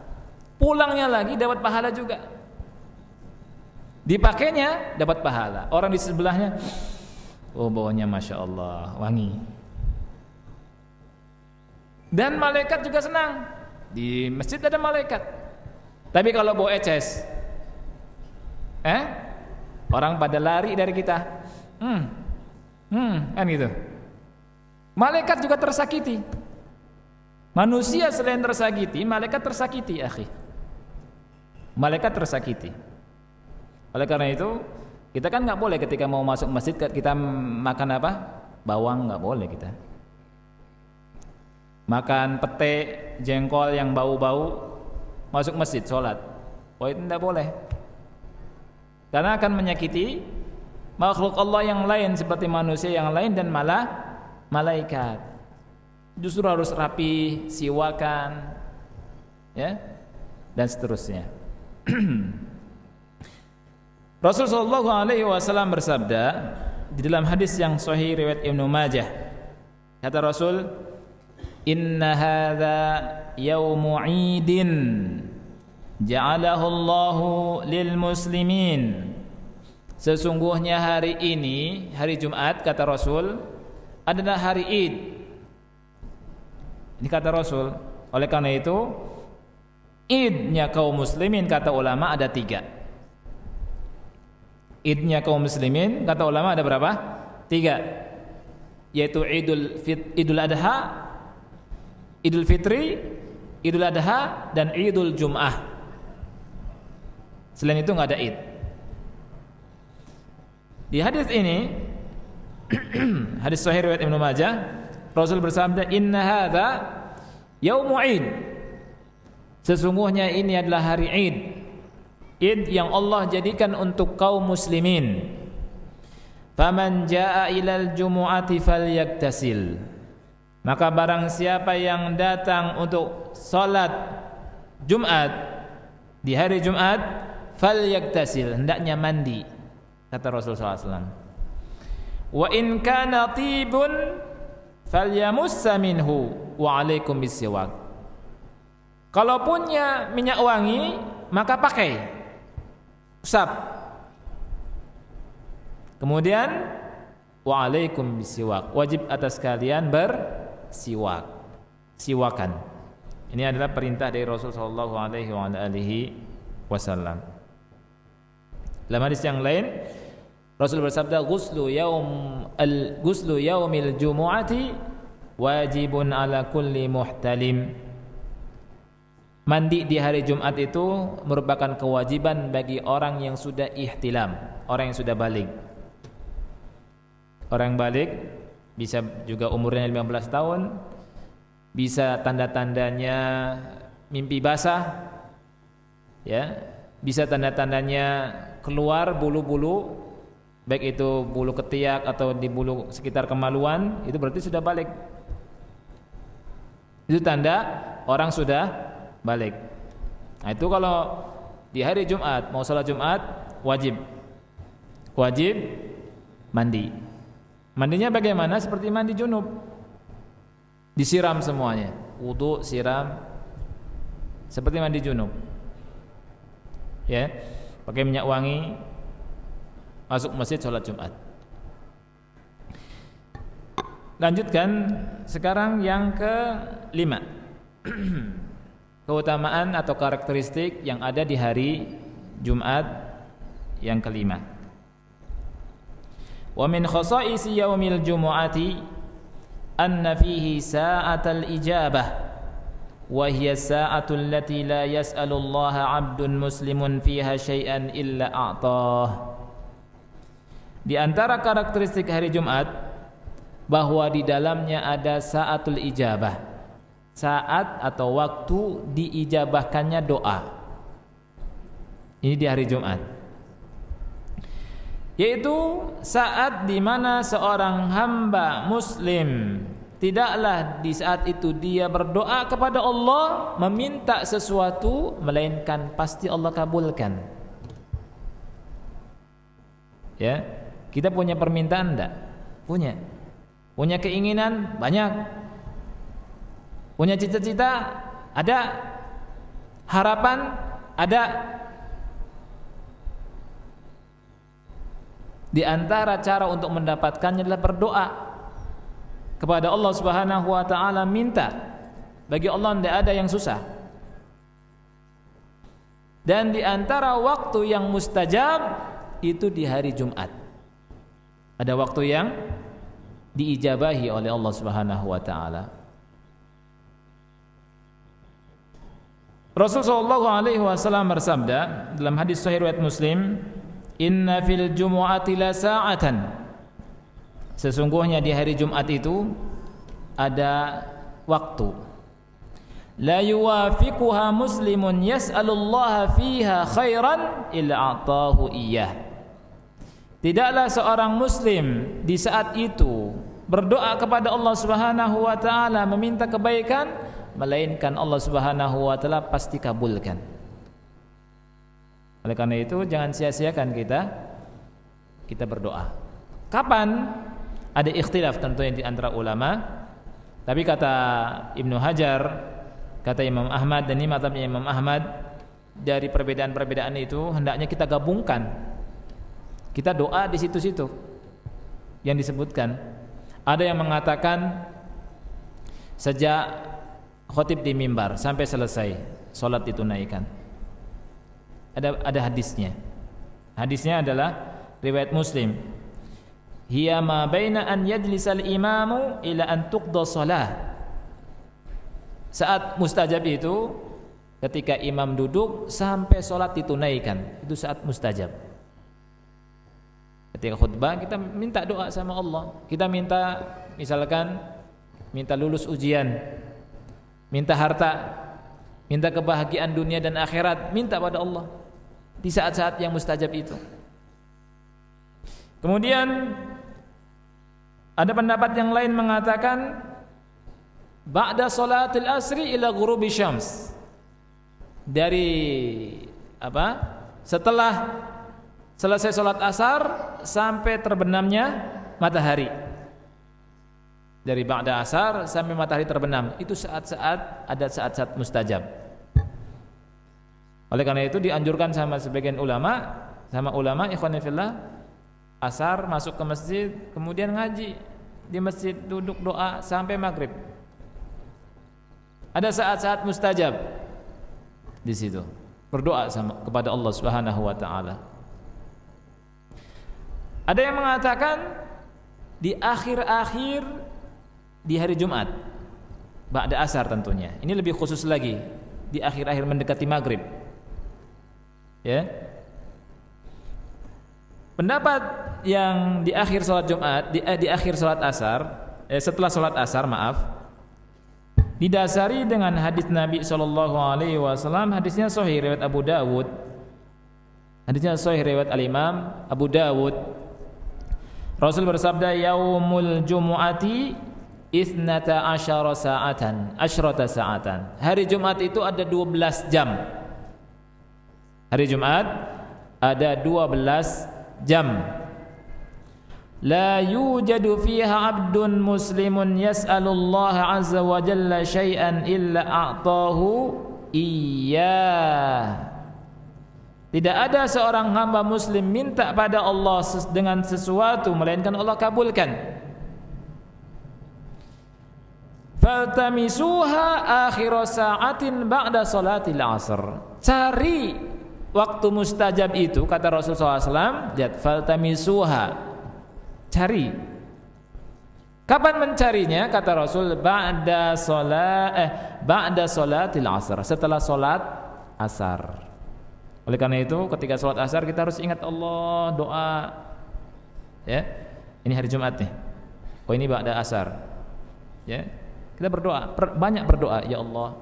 Pulangnya lagi dapat pahala juga. Dipakainya dapat pahala. Orang di sebelahnya, oh baunya masya Allah wangi. Dan malaikat juga senang. Di masjid ada malaikat. Tapi kalau bau eces, orang pada lari dari kita. Kan gitu. Malaikat juga tersakiti. Manusia selain tersakiti, malaikat tersakiti, akhi. Malaikat tersakiti. Oleh karena itu, kita kan nggak boleh ketika mau masuk masjid kita makan apa? Bawang, nggak boleh kita. Makan pete, jengkol yang bau-bau, masuk masjid sholat. Oh itu tidak boleh. Karena akan menyakiti makhluk Allah yang lain seperti manusia yang lain dan malah malaikat. Justru harus rapi, siwakan, ya, dan seterusnya. Rasul sallallahu alaihi wasallam bersabda di dalam hadis yang sahih riwayat Ibnu Majah, kata Rasul, inna hadza yaumu 'idin ja'alahu Allahu lil muslimin. Sesungguhnya hari ini, hari Jumat, kata Rasul, adalah hari Id. Ini kata Rasul. Oleh karena itu, Idnya kaum muslimin, kata ulama, ada 3. Idnya kaum muslimin, kata ulama, ada berapa? 3. Yaitu Idul Adha, Idul Fitri, Idul Adha, dan Idul Jum'ah. Selain itu enggak ada Id. Di hadis ini, hadis sahih riwayat Ibnu Majah, Rasul bersabda, inna hadza yaumu 'id. Sesungguhnya ini adalah hari Id. Id yang Allah jadikan untuk kaum muslimin. Faman jaa ilal jumu'ati falyaktasil. Maka barang siapa yang datang untuk salat Jumat di hari Jumat, falyaktasil, hendaknya mandi, kata Rasulullah SAW. Wa in kana tibun falyamussa minhu wa alaikum bisiwak. Kalau punya minyak wangi, maka pakai, usap. Kemudian wa alaikum bisiwak, wajib atas kalian bersiwak, siwakan. Ini adalah perintah dari Rasul sallallahu alaihi wasallam. Dalam hadis yang lain, Rasul bersabda, ghuslu yaumil jumu'ati wajibun ala kulli muhtalim. Mandi di hari Jumat itu merupakan kewajiban bagi orang yang sudah ihtilam, orang yang sudah balik. Orang yang balik bisa juga umurnya 15 tahun, bisa tanda-tandanya mimpi basah, ya, bisa tanda-tandanya keluar bulu-bulu, baik itu bulu ketiak atau di bulu sekitar kemaluan, itu berarti sudah balik. Itu tanda orang sudah balik. Nah itu kalau di hari Jumat mau salat Jumat wajib mandi. Mandinya bagaimana? Seperti mandi junub. disiram semuanya, wudu, siram, seperti mandi junub. Ya, pakai minyak wangi, masuk masjid sholat Jumat. Lanjutkan sekarang yang kelima. Keutamaan atau karakteristik yang ada di hari Jumat yang kelima. Wa min khasa'isi yaumil jumu'ati anna fihi sa'atal ijabah wa hiya sa'atul lati la yas'alu Allah 'abdun muslimun fiha syai'an illa a'tah. Di antara karakteristik hari Jumat bahwa di dalamnya ada sa'atul ijabah, saat atau waktu diijabahkannya doa. Ini di hari Jumat, yaitu saat di mana seorang hamba muslim tidaklah di saat itu dia berdoa kepada Allah meminta sesuatu, melainkan pasti Allah kabulkan. Ya, kita punya permintaan enggak? Punya keinginan banyak, punya cita-cita ada, harapan ada. Di antara cara untuk mendapatkannya adalah berdoa kepada Allah Subhanahu wa taala, minta. Bagi Allah tidak ada yang susah. Dan di antara waktu yang mustajab itu di hari Jumat. Ada waktu yang diijabahi oleh Allah Subhanahu wa taala. Rasul sallallahu alaihi wasallam bersabda dalam hadis sahih riwayat Muslim, "Inna fil jumu'ati la sa'atan." Sesungguhnya di hari Jumat itu ada waktu. La yuwafiquha muslimun yas'alullaha fiha khairan illa a'tahu iyyah. Tidaklah seorang muslim di saat itu berdoa kepada Allah Subhanahu wa taala meminta kebaikan, melainkan Allah Subhanahu wa taala pasti kabulkan. Oleh karena itu jangan sia-siakan kita berdoa. Kapan? Ada ikhtilaf tentunya di antara ulama. Tapi kata Ibnu Hajar, kata Imam Ahmad, dan ini mazhabnya Imam Ahmad, dari perbedaan-perbedaan itu hendaknya kita gabungkan. Kita doa di situ-situ yang disebutkan. Ada yang mengatakan sejak khotib di mimbar sampai selesai salat ditunaikan. Ada hadisnya. Hadisnya adalah riwayat Muslim. Hiya ma baina an yajlisal imamu ila an tuqda shalah. Saat mustajab itu ketika imam duduk sampai salat ditunaikan. Itu saat mustajab. Ketika khutbah kita minta doa sama Allah. Kita minta, misalkan minta lulus ujian, minta harta, minta kebahagiaan dunia dan akhirat, minta pada Allah di saat-saat yang mustajab itu. Kemudian ada pendapat yang lain mengatakan ba'da salatil asri ila ghurubi syams. Dari setelah selesai salat asar sampai terbenamnya matahari. Dari ba'da asar sampai matahari terbenam, itu saat-saat mustajab. Oleh karena itu dianjurkan sama sebagian ulama, ikhwan fillah, asar masuk ke masjid, kemudian ngaji di masjid, duduk doa sampai maghrib. Ada saat-saat mustajab di situ, berdoa kepada Allah Subhanahu wa taala. Ada yang mengatakan di akhir-akhir di hari Jumat, ba'da asar tentunya. Ini lebih khusus lagi, di akhir-akhir mendekati maghrib. Ya. Pendapat yang di akhir salat Jumat, di akhir salat asar, setelah salat asar, didasari dengan hadis Nabi sallallahu alaihi wasallam, hadisnya sahih riwayat Abu Dawud. Hadisnya sahih riwayat Al-Imam Abu Dawud. Rasul bersabda, yaumul jumu'ati isnata asyara sa'atan. Hari Jumat itu ada 12 jam. Hari Jumat ada 12 jam. la yujadu fiha 'abdun muslimun yas'alullaha 'azza wa jalla syai'an illa a'tahu iyyah. Tidak ada seorang hamba muslim minta pada Allah dengan sesuatu melainkan Allah kabulkan. Faltamisuha akhir sa'atin ba'da salatil asr. Cari waktu mustajab itu, kata Rasul SAW, lihat, faltamisuha, cari. Kapan mencarinya? Kata Rasul, ba'da salatil asr, setelah salat asar. Oleh karena itu ketika sholat asar kita harus ingat Allah, doa. Ya, ini hari Jumat nih. Oh ini ba'da asar. Ya, kita berdoa, banyak berdoa. Ya Allah,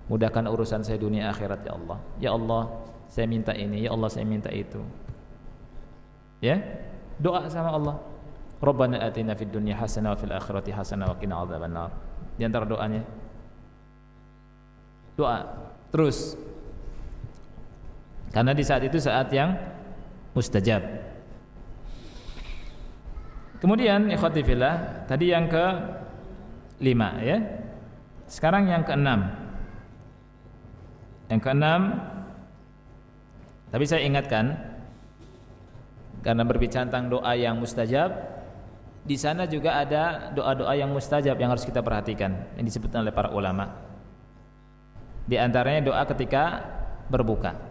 mudahkan urusan saya dunia akhirat ya Allah. Ya Allah, saya minta ini. Ya Allah, saya minta itu. Ya, doa sama Allah. Rabbana atina fid dunya hasanah wa fil akhirati hasanah wa qina adzabannar. Di antara doanya, doa terus. Karena di saat itu saat yang mustajab. Kemudian ikhwati fillah, tadi yang ke-5 ya. Sekarang yang ke-6. Yang ke-6, tapi saya ingatkan karena berbicara tentang doa yang mustajab, di sana juga ada doa-doa yang mustajab yang harus kita perhatikan, yang disebutkan oleh para ulama. Di antaranya doa ketika berbuka.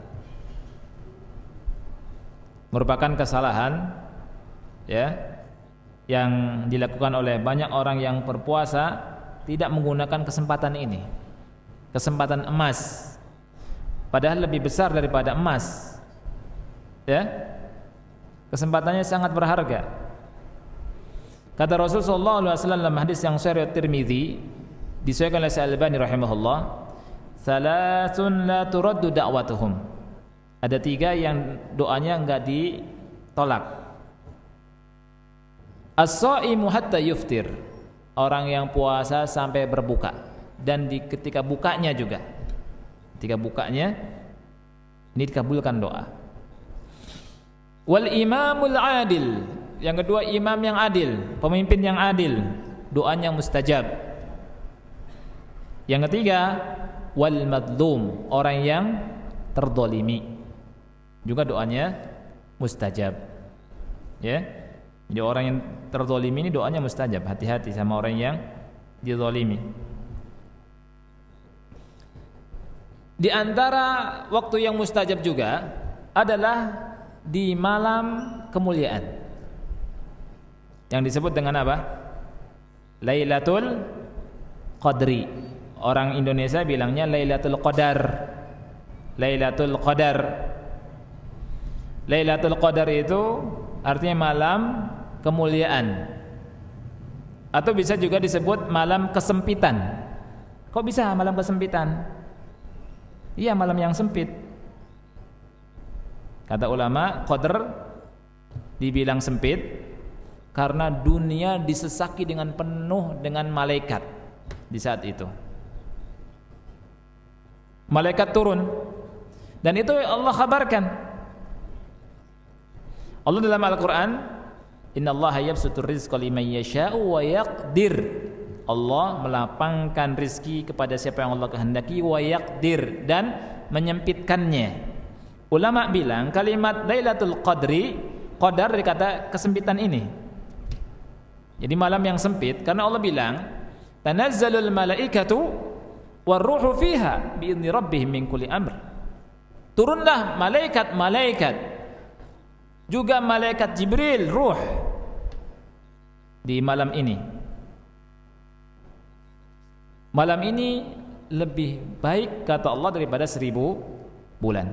Merupakan kesalahan ya yang dilakukan oleh banyak orang yang berpuasa, tidak menggunakan kesempatan ini, kesempatan emas, padahal lebih besar daripada emas ya, kesempatannya sangat berharga. Kata Rasul sallallahu alaihi wasallam dalam hadis yang sahih Tirmizi, disahihkan oleh Al-Albani rahimahullah, "Tsalatsun la turaddu da'watuhum." Ada 3 yang doanya enggak ditolak. As-shaimu hatta yuftir, orang yang puasa sampai berbuka, dan ketika bukanya juga. Ketika bukanya ini dikabulkan doa. Wal imamul adil, yang kedua imam yang adil, pemimpin yang adil, doanya mustajab. Yang ketiga wal madlum, orang yang terdolimi, juga doanya mustajab. Ya, jadi orang yang terzalimi ini doanya mustajab. Hati-hati sama orang yang dizalimi. Di antara waktu yang mustajab juga adalah di malam kemuliaan, yang disebut dengan apa? Lailatul Qadri. Orang Indonesia bilangnya Lailatul Qadar. Lailatul Qadar. Lailatul Qadar itu artinya malam kemuliaan, atau bisa juga disebut malam kesempitan. Kok bisa malam kesempitan? Iya, malam yang sempit. Kata ulama, Qadar dibilang sempit karena dunia disesaki dengan penuh dengan malaikat di saat itu. Malaikat turun, dan itu Allah kabarkan. Allah dalam Al-Quran, innallaha yabsutur rizqa liman yasha'u wa yaqdir. Allah melapangkan rizki kepada siapa yang Allah kehendaki, wa yaqdir, dan menyempitkannya. Ulama bilang kalimat Lailatul Qadri, Qadar dari kata kesempitan ini. Jadi malam yang sempit, karena Allah bilang tanazzalul malaikatu warruhu fiha bi'izni rabbihim min kulli amr. Turunlah malaikat-malaikat, juga malaikat Jibril, ruh, di malam ini. Malam ini lebih baik kata Allah daripada 1000 bulan.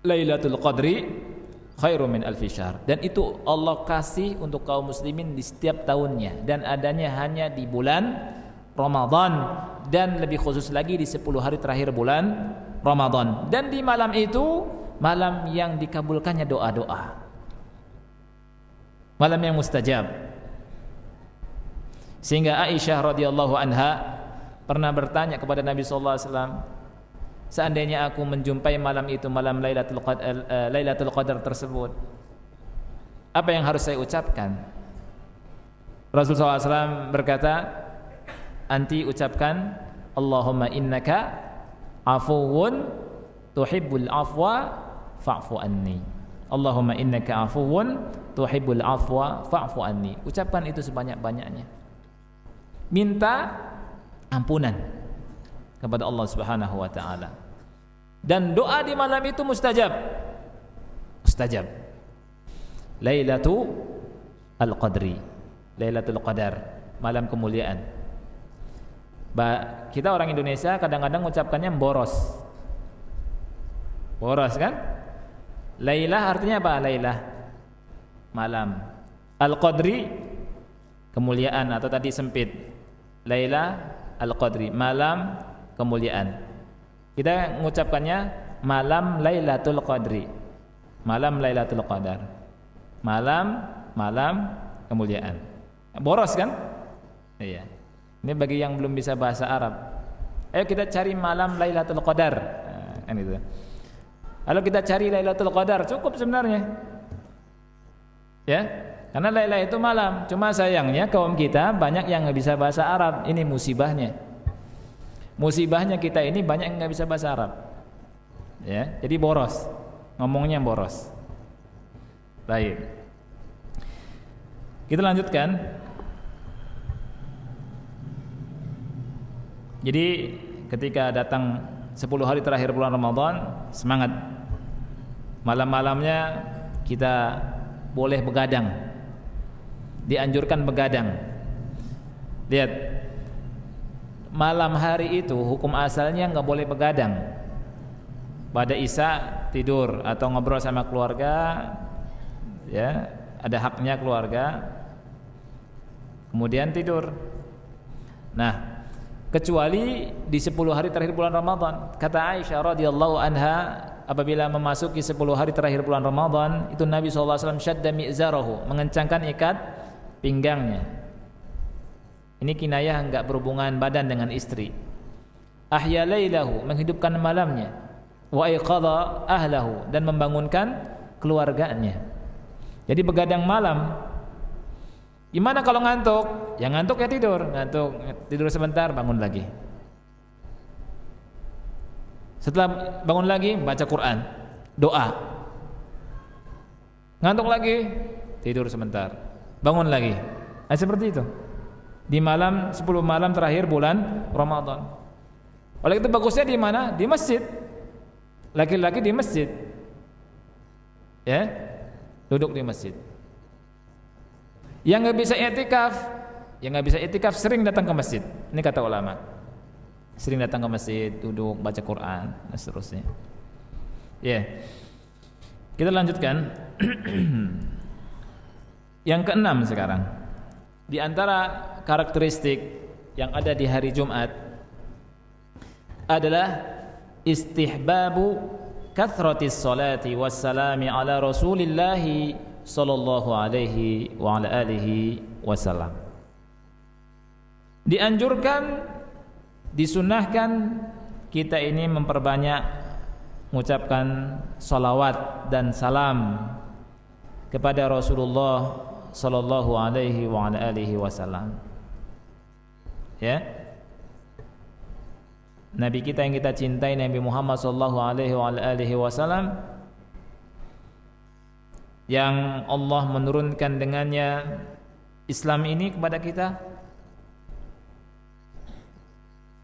Lailatul Qadri khairum min alfi syahr. Dan itu Allah kasih untuk kaum muslimin di setiap tahunnya, dan adanya hanya di bulan Ramadan, dan lebih khusus lagi di 10 hari terakhir bulan Ramadan. Dan di malam itu malam yang dikabulkannya doa-doa, malam yang mustajab. Sehingga Aisyah radhiyallahu anha pernah bertanya kepada Nabi sallallahu alaihi wasallam, seandainya aku menjumpai malam itu, malam Lailatul Qadar tersebut, Apa yang harus saya ucapkan? Rasulullah SAW berkata, anti ucapkan Allahumma innaka afuwun tuhibbul afwa fa'fu anni. Allahumma innaka afuwun tuhibbul afwa fa'fu anni. Ucapkan itu sebanyak-banyaknya. Minta ampunan kepada Allah Subhanahu wa taala. Dan doa di malam itu mustajab. Mustajab. Lailatul Qadri. Lailatul Qadar, malam kemuliaan. Kita orang Indonesia kadang-kadang mengucapkannya boros. Boros kan? Lailah artinya apa? Lailah, malam. Al-Qadri, kemuliaan atau tadi sempit. Lailah Al-Qadri, malam kemuliaan. Kita mengucapkannya malam Lailatul Qadri. Malam Lailatul Qadar. Malam kemuliaan. Boros kan? Iya. Ini bagi yang belum bisa bahasa Arab. Ayo kita cari malam Lailatul Qadar. Nah, kan itu. Kalau kita cari Lailatul Qadar cukup sebenarnya. Ya. Karena Lailah itu malam. Cuma sayangnya kaum kita banyak yang enggak bisa bahasa Arab. Ini musibahnya. Musibahnya kita ini banyak yang enggak bisa bahasa Arab. Ya, jadi boros. Ngomongnya boros. Baik. Kita lanjutkan. Jadi ketika datang 10 hari terakhir bulan Ramadan, semangat. Malam-malamnya kita boleh begadang. Dianjurkan begadang. Lihat, malam hari itu hukum asalnya enggak boleh begadang. Pada Isya tidur atau ngobrol sama keluarga, ya, ada haknya keluarga. Kemudian tidur. Nah, kecuali di 10 hari terakhir bulan Ramadan. Kata Aisyah radhiyallahu anha, apabila memasuki 10 hari terakhir bulan Ramadan, itu Nabi SAW syadda mi'zarahu, mengencangkan ikat pinggangnya. Ini kinayah enggak berhubungan badan dengan istri. Ahya lailahu, menghidupkan malamnya. Wa aiqadha ahlahu, dan membangunkan keluarganya. Jadi begadang malam. Gimana kalau ngantuk? Ya ngantuk ya tidur, tidur sebentar, bangun lagi. Setelah bangun lagi baca Quran, doa. Ngantuk lagi, tidur sebentar, bangun lagi. Nah, seperti itu. Di malam 10 malam terakhir bulan Ramadan. Oleh itu bagusnya di mana? Di masjid. Laki-laki di masjid. Ya. Duduk di masjid. Yang nggak bisa etikaf, sering datang ke masjid. Ini kata ulama. Sering datang ke masjid, duduk, baca Quran, dan seterusnya. Ya. Kita lanjutkan. Yang keenam sekarang. Di antara karakteristik yang ada di hari Jumat adalah istihbabu kathratis salati wassalami ala Rasulillahi sallallahu alaihi wa ala alihi wasallam. Dianjurkan, disunahkan kita ini memperbanyak mengucapkan salawat dan salam kepada Rasulullah sallallahu alaihi wa ala alihi wasallam. Ya. Nabi kita yang kita cintai, Nabi Muhammad sallallahu alaihi wa ala alihi wasallam, yang Allah menurunkan dengannya Islam ini kepada kita.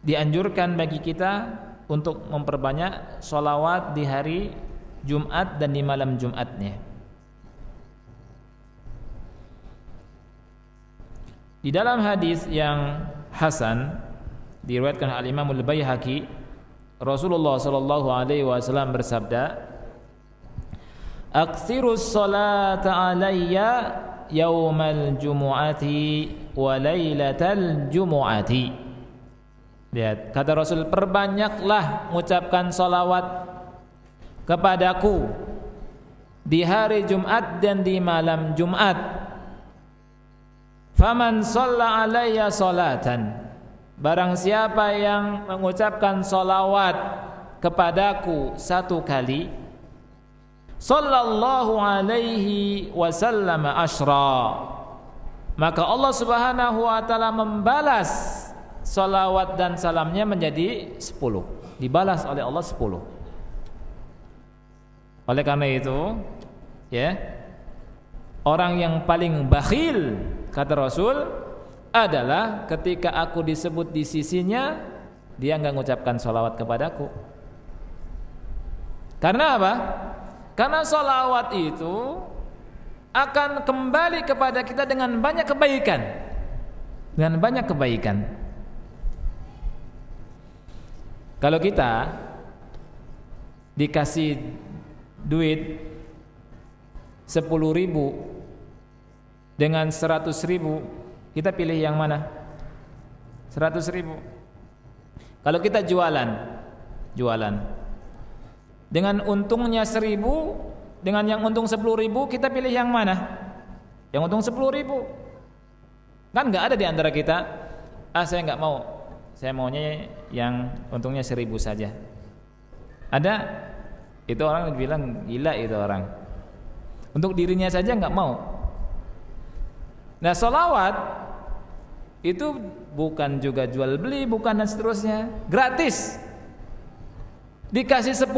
Dianjurkan bagi kita untuk memperbanyak sholawat di hari Jumat dan di malam Jumatnya. Di dalam hadis yang hasan diriwayatkan oleh Imam Al-Baihaqi, Rasulullah sallallahu alaihi wasallam bersabda, "Aktsirus salata alayya yaumal jumu'ati wa lailatal jumu'ati." Lihat, kata Rasul, perbanyaklah mengucapkan salawat kepadaku di hari Jumat dan di malam Jumat. Faman shalla alayya salatan, barang siapa yang mengucapkan salawat kepadaku satu kali, sallallahu alaihi wasallam asyra, maka Allah Subhanahu wa taala membalas salawat dan salamnya menjadi 10, dibalas oleh Allah 10. Oleh karena itu, ya, orang yang paling bakhil, kata Rasul, adalah ketika aku disebut di sisinya, dia enggak mengucapkan salawat kepadaku. Karena apa? Karena salawat itu akan kembali kepada kita dengan banyak kebaikan. Dengan banyak kebaikan. Kalau kita dikasih duit 10.000 dengan 100.000, kita pilih yang mana? 100.000. Kalau kita jualan dengan untungnya 1.000 dengan yang untung 10.000, kita pilih yang mana? Yang untung 10.000. Kan nggak ada di antara kita, saya nggak mau, saya maunya yang untungnya 1.000 saja. Ada? Itu orang bilang gila itu orang. Untuk dirinya saja nggak mau. Nah, sholawat itu bukan juga jual beli, bukan dan seterusnya, gratis. Dikasih 10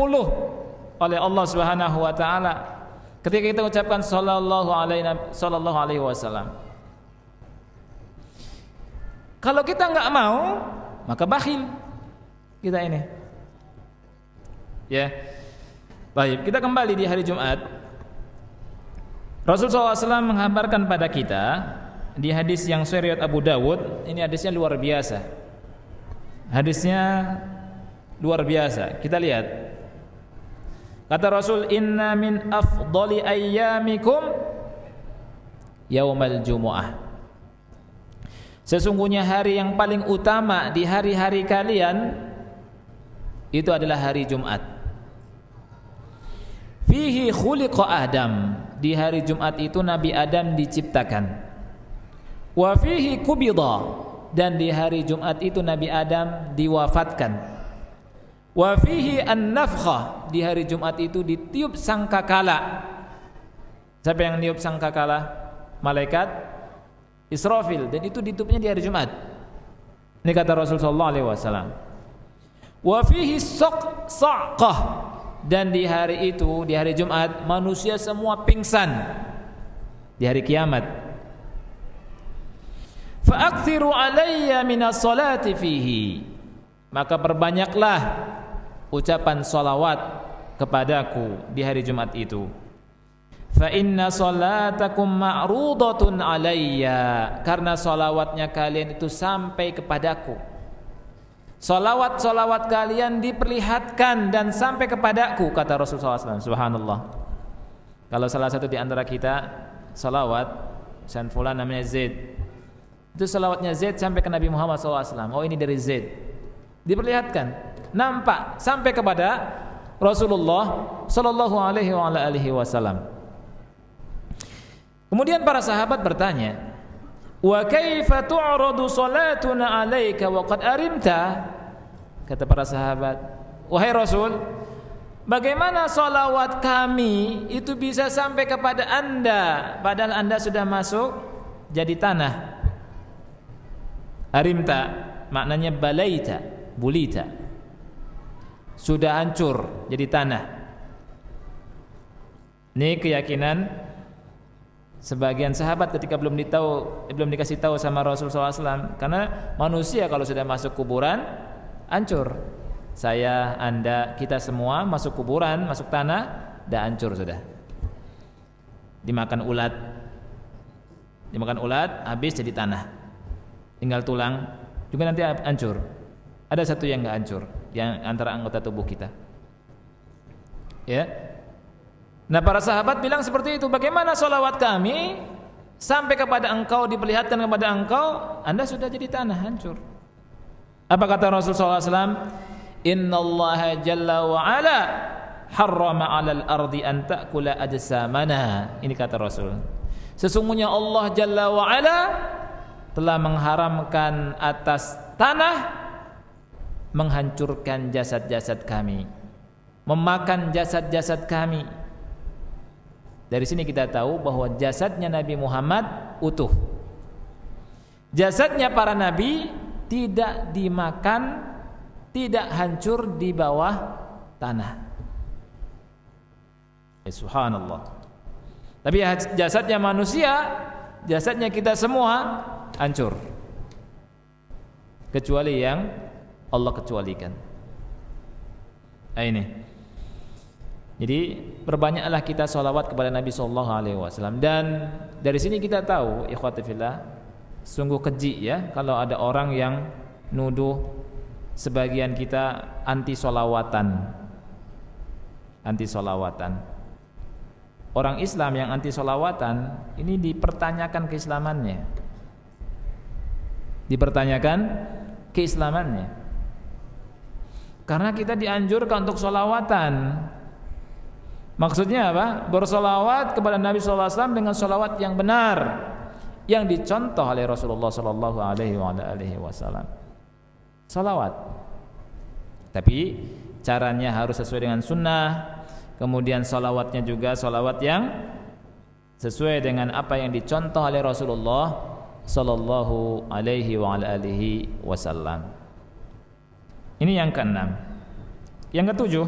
oleh Allah Subhanahu wa taala ketika kita ucapkan sallallahu alaihi wasallam. Kalau kita enggak mau, maka bakhil kita ini. Ya. Baik, kita kembali di hari Jumat. Rasulullah SAW menghabarkan pada kita di hadis yang sahih riwayat Abu Dawud. Ini hadisnya luar biasa. Hadisnya luar biasa. Kita lihat. Kata Rasul, inna min afdali ayyamikum yaumal jumu'ah. Sesungguhnya hari yang paling utama di hari-hari kalian itu adalah hari Jumat. Fihi khuliqa Adam. Di hari Jumat itu Nabi Adam diciptakan. Wa fihi kubida. Dan di hari Jumat itu Nabi Adam diwafatkan. Wa fihi an-nafkhah. Di hari Jumat itu ditiup sangkakala. Siapa yang niup sangkakala? Malaikat Israfil. Dan itu ditiupnya di hari Jumat. Ini kata Rasulullah SAW. Wa fihi sa'qah. Dan di hari itu, di hari Jumat, manusia semua pingsan. Di hari kiamat. Fa'aktsiru alayya minas salati fihi. Maka perbanyaklah ucapan salawat kepadaku di hari Jumat itu. Fa inna salatakum ma'rudatun alayya. Karena salawatnya kalian itu sampai kepadaku. Salawat kalian diperlihatkan dan sampai kepadaku, kata Rasulullah SAW. Subhanallah. Kalau salah satu di antara kita salawat, san fulan namanya Zaid, itu salawatnya Zaid sampai ke Nabi Muhammad SAW. Oh, ini dari Zaid. Diperlihatkan, nampak sampai kepada Rasulullah Sallallahu Alaihi Wasallam. Kemudian para sahabat bertanya, wa kaifa tu'radu salatuna 'alaika wa qad arimta? Kata para sahabat, wahai Rasul, bagaimana salawat kami itu bisa sampai kepada Anda padahal Anda sudah masuk jadi tanah? Arimta maknanya balaita, bulita. Sudah hancur jadi tanah. Ini keyakinan sebagian sahabat ketika belum dikasih tahu sama Rasulullah SAW. Karena manusia kalau sudah masuk kuburan hancur. Saya, Anda, kita semua masuk kuburan, masuk tanah, dah hancur sudah. Dimakan ulat, habis jadi tanah. Tinggal tulang, juga nanti hancur. Ada satu yang enggak hancur, yang antara anggota tubuh kita. Ya. Nah, para sahabat bilang seperti itu. Bagaimana salawat kami sampai kepada engkau, diperlihatkan kepada engkau, Anda sudah jadi tanah, hancur. Apa kata Rasulullah SAW? Innallaha jalla wa ala harrama 'alal ardi an ta'kula ajsamana. Ini kata Rasul. Sesungguhnya Allah jalla wa ala telah mengharamkan atas tanah menghancurkan jasad-jasad kami, memakan jasad-jasad kami. Dari sini kita tahu bahwa jasadnya Nabi Muhammad utuh. Jasadnya para nabi tidak dimakan, tidak hancur di bawah tanah. Subhanallah. Tapi jasadnya manusia, jasadnya kita semua hancur, kecuali yang Allah kecualikan. Ini. Jadi perbanyaklah kita sholawat kepada Nabi Sallallahu Alaihi Wasallam. Dan dari sini kita tahu, ikhwati fillah, sungguh keji ya kalau ada orang yang nuduh sebagian kita anti sholawatan. Anti sholawatan. Orang Islam yang anti sholawatan ini dipertanyakan keislamannya. Dipertanyakan keislamannya. Karena kita dianjurkan untuk sholawatan. Maksudnya apa? Bersolawat kepada Nabi SAW dengan solawat yang benar, yang dicontoh oleh Rasulullah SAW. Solawat. Tapi caranya harus sesuai dengan sunnah. Kemudian solawatnya juga solawat yang sesuai dengan apa yang dicontoh oleh Rasulullah Sallallahu Alaihi Wasallam. Ini yang keenam. Yang ketujuh,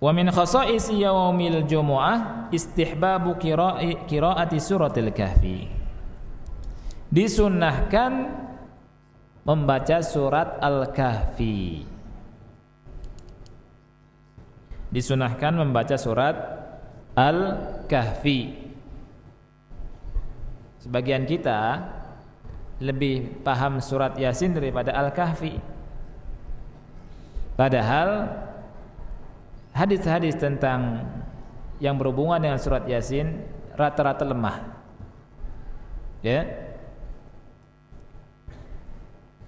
wa min khasa'is yaumil jumu'ah istihbabu qiraati suratil kahfi. Disunnahkan membaca surat Al-Kahfi. Disunahkan membaca surat Al-Kahfi. Sebagian kita lebih paham surat Yasin daripada Al-Kahfi. Padahal hadis-hadis tentang yang berhubungan dengan surat Yasin rata-rata lemah. Ya.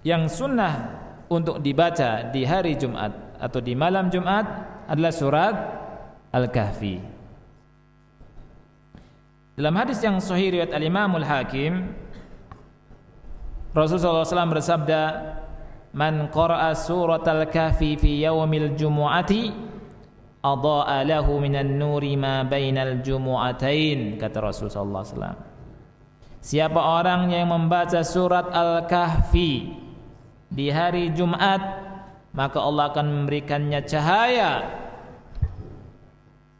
Yang sunnah untuk dibaca di hari Jumat atau di malam Jumat adalah surat Al-Kahfi. Dalam hadis yang sahih riwayat Al-Imam Al-Hakim, Rasulullah SAW bersabda, "Man qara'a surat Al-Kahfi fi yaumil jumu'ati adha'a lahu minan nuri ma bainal jumu'atain," kata Rasulullah SAW. Siapa orang yang membaca surat Al-Kahfi di hari Jumat, maka Allah akan memberikannya cahaya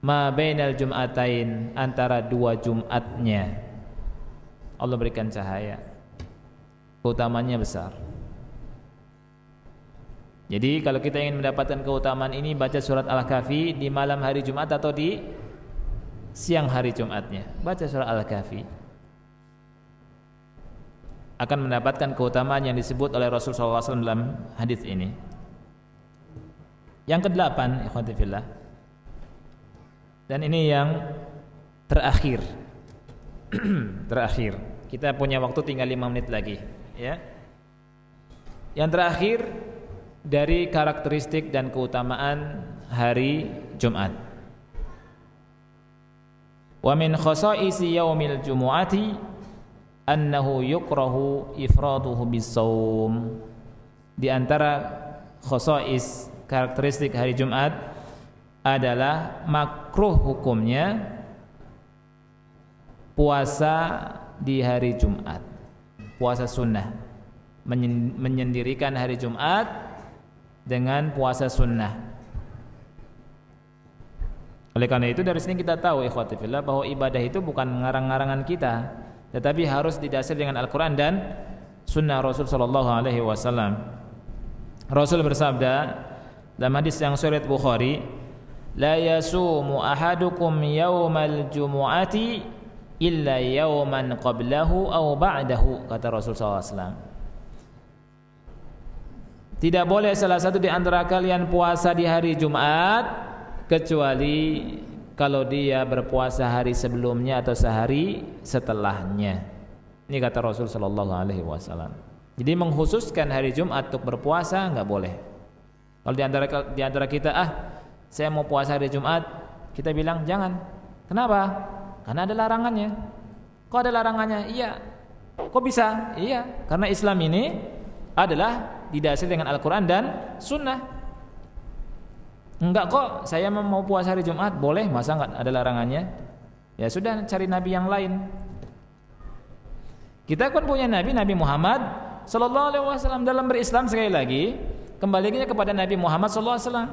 ma bainal jum'atain, antara dua Jumatnya. Allah berikan cahaya. Keutamanya besar. Jadi kalau kita ingin mendapatkan keutamaan ini, baca surat Al-Kahfi di malam hari Jumat atau di siang hari Jumatnya. Baca surat Al-Kahfi akan mendapatkan keutamaan yang disebut oleh Rasulullah SAW dalam hadis ini. Yang kedelapan, ikhwati fillah, dan ini yang terakhir. Terakhir. Kita punya waktu tinggal 5 menit lagi, ya. Yang terakhir dari karakteristik dan keutamaan hari Jumat. Wa min khasa'isi yaumil jumu'ati annahu yukrahu ifraduhu bisawm. Di antara khasa'is, karakteristik hari Jumat adalah makruh hukumnya puasa di hari Jumat. Puasa sunnah, menyendirikan hari Jumat dengan puasa sunnah. Oleh karena itu dari sini kita tahu, ikhwati fillah, bahwa ibadah itu bukan ngarang-ngarangan kita, tetapi harus didasari dengan Al-Quran dan Sunnah Rasul Sallallahu Alaihi Wasallam. Rasul bersabda dalam hadis yang sahih Bukhari, "La yasumu ahadukum yaumal jumu'ati illa yauman qablahu aw ba'dahu," kata Rasul Sallallahu Alaihi Wasallam. Tidak boleh salah satu di antara kalian puasa di hari Jumat kecuali kalau dia berpuasa hari sebelumnya atau sehari setelahnya. Ini kata Rasul Sallallahu Alaihi Wasallam. Jadi mengkhususkan hari Jumat untuk berpuasa nggak boleh. Kalau di antara kita, saya mau puasa hari Jumat, kita bilang jangan. Kenapa? Karena ada larangannya. Kok ada larangannya? Iya. Kok bisa? Iya. Karena Islam ini adalah didasari dengan Al-Quran dan Sunnah. Enggak kok, saya mau puasa hari Jumat, boleh, masa enggak ada larangannya? Ya sudah, cari nabi yang lain. Kita kan punya Nabi Muhammad sallallahu alaihi wasallam. Dalam berislam sekali lagi kembalinya kepada Nabi Muhammad sallallahu alaihi wasallam.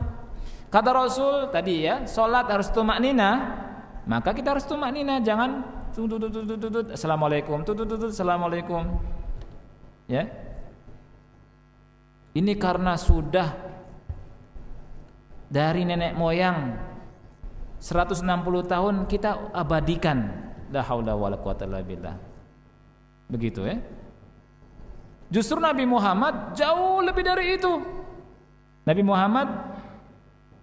Kata Rasul tadi ya, salat harus tumaknina, maka kita harus tumaknina, jangan assalamualaikum assalamualaikum. Ya. Ini karena sudah dari nenek moyang 160 tahun kita abadikan. La haula wala quwata illa billah. Begitu ya. Justru Nabi Muhammad jauh lebih dari itu. Nabi Muhammad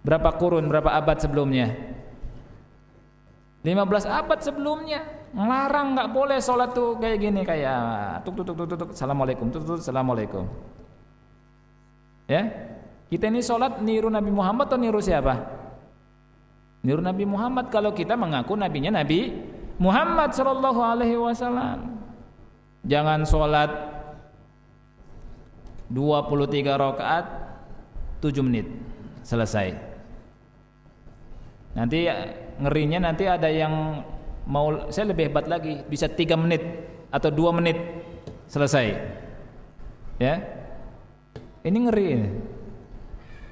berapa kurun, berapa abad sebelumnya? 15 abad sebelumnya melarang, enggak boleh salat tuh kayak gini, kayak tuk assalamualaikum, assalamualaikum. Ya. Kita ini salat niru Nabi Muhammad atau niru siapa? Niru Nabi Muhammad kalau kita mengaku nabinya Nabi Muhammad sallallahu alaihi wasallam. Jangan sholat 23 rakaat 7 menit selesai. Nanti ngerinya nanti ada yang mau, saya lebih hebat lagi, bisa 3 menit atau 2 menit selesai. Ya. Ini ngeri ini.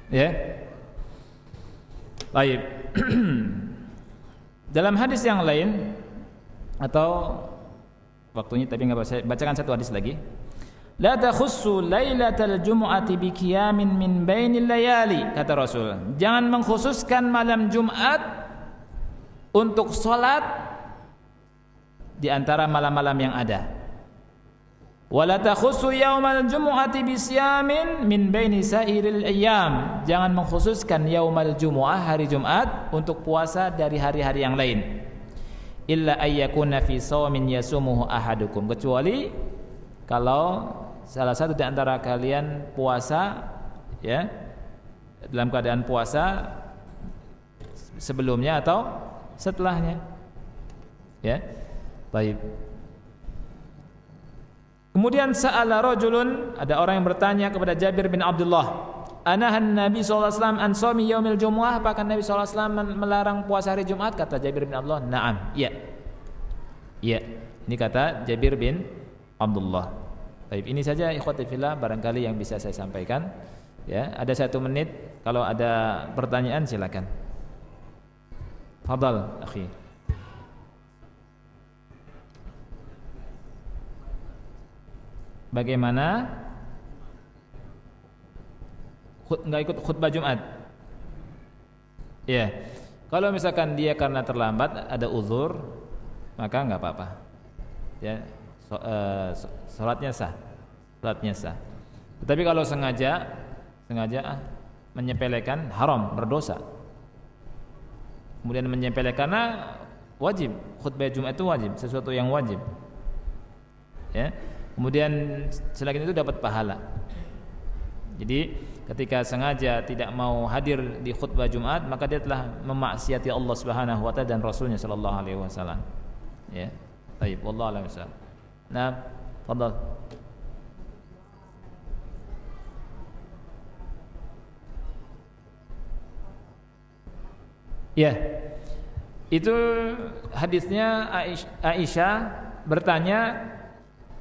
Ya. Baik. Dalam hadis yang lain atau waktunya tapi enggak, saya bacakan satu hadis lagi. La takhussu lailatal jumu'ati bi qiyamin min bainil layali, kata Rasul. Jangan mengkhususkan malam Jumat untuk salat di antara malam-malam yang ada. Wala takhussu yaumal jumu'ati bi siyamin min baini sairil ayyam. Jangan mengkhususkan yaumal jumu'ah, hari Jumat, untuk puasa dari hari-hari yang lain. Illa ayyakuna fi shaumin yasumuhu ahadukum, kecuali kalau salah satu di antara kalian puasa ya, dalam keadaan puasa sebelumnya atau setelahnya. Ya. Baik. Kemudian sa'ala rajulun, ada orang yang bertanya kepada Jabir bin Abdullah, anahan Nabi sallallahu alaihi wasallam an shaumi yaumil jumu'ah, apakah Nabi sallallahu alaihi wasallam melarang puasa hari Jumat? Kata Jabir bin Abdullah, na'am, iya. Iya. Ini kata Jabir bin Abdullah. Baik, ini saja ikhwati fillah barangkali yang bisa saya sampaikan. Ya, ada 1 menit, kalau ada pertanyaan silakan. Fadhal, akhi. Bagaimana nggak ikut khutbah Jumat? Ya, kalau misalkan dia karena terlambat ada uzur, maka nggak apa-apa. Ya, salatnya sah, salatnya sah. Tetapi kalau sengaja menyepelekan, haram, berdosa. Kemudian menyepelekan, karena wajib khutbah Jumat itu wajib, sesuatu yang wajib. Ya. Kemudian selain itu dapat pahala. Jadi ketika sengaja tidak mau hadir di khutbah Jumat, maka dia telah memaksiati Allah Subhanahu wa taala dan Rasulnya sallallahu alaihi wasallam. Ya. Baik, wallahu a'lam bishawab. Nah, fadhal. Ya. Itu hadisnya Aisyah bertanya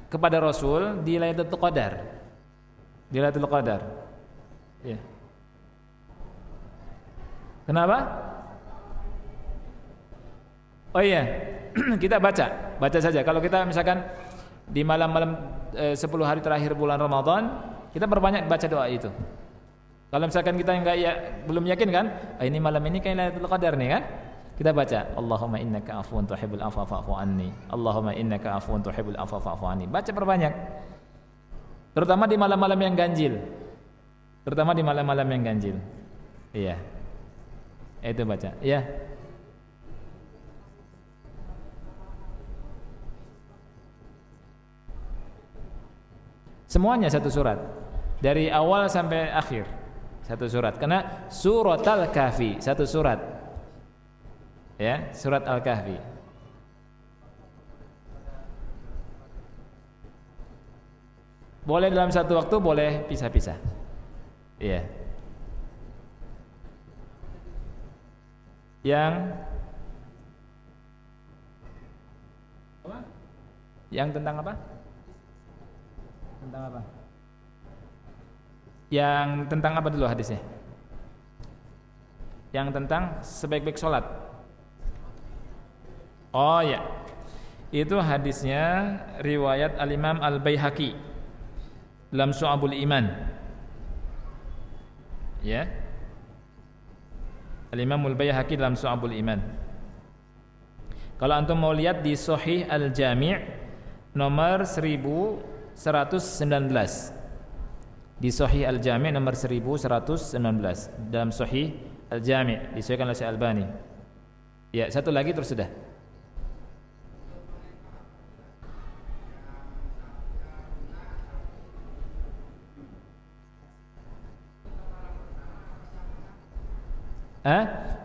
kepada Rasul di Lailatul Qadar. Di Lailatul Qadar. Ya. Kenapa? Oh iya, kita baca saja. Kalau kita misalkan di malam-malam 10 hari terakhir bulan Ramadan, kita perbanyak baca doa itu. Kalau misalkan kita belum yakin kan, ini malam ini kayak Lailatul Qadar nih kan? Kita baca, Allahumma innaka afuwun tuhibbul afwa fa'fu anni. Allahumma innaka afuwun tuhibbul afwa fa'fu anni. Baca perbanyak. Terutama di malam-malam yang ganjil. Iya. Itu baca. Iya. Semuanya satu surat. Dari awal sampai akhir. Satu surat. Karena surat Al-Kahfi satu surat. Ya, surat Al-Kahfi. Boleh dalam satu waktu, boleh pisah-pisah. Iya. yang apa? Yang tentang apa? Tentang apa? Yang tentang apa dulu hadisnya? Yang tentang sebaik-baik sholat. Oh ya, itu hadisnya riwayat Al-Imam Al-Baihaqi dalam Syu'abul Iman. Ya, Al-Imam Al-Baihaqi dalam Syu'abul Iman. Kalau antum mau lihat di Sahih Al-Jami' nomor 1119. Di Sahih Al-Jami' nomor 1119 dalam Sahih Al-Jami' disebutkan oleh Syekh Albani. Ya, satu lagi terus sudah.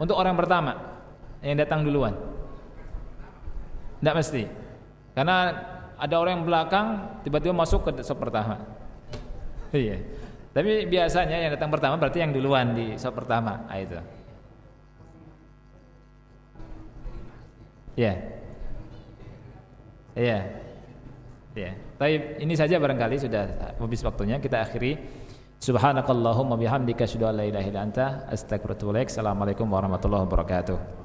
Untuk orang pertama yang datang duluan. Tidak mesti. Karena ada orang yang belakang tiba-tiba masuk ke sop pertama. Iya. Tapi biasanya yang datang pertama berarti yang duluan di sop pertama. Itu. Iya. Iya. Iya. Baik, ini saja barangkali sudah habis waktunya, kita akhiri. Subhanakallahumma bihamdika asyhadu an la ilaha illa anta astaghfiruka wa atubu ilaik. Assalamualaikum warahmatullahi wabarakatuh.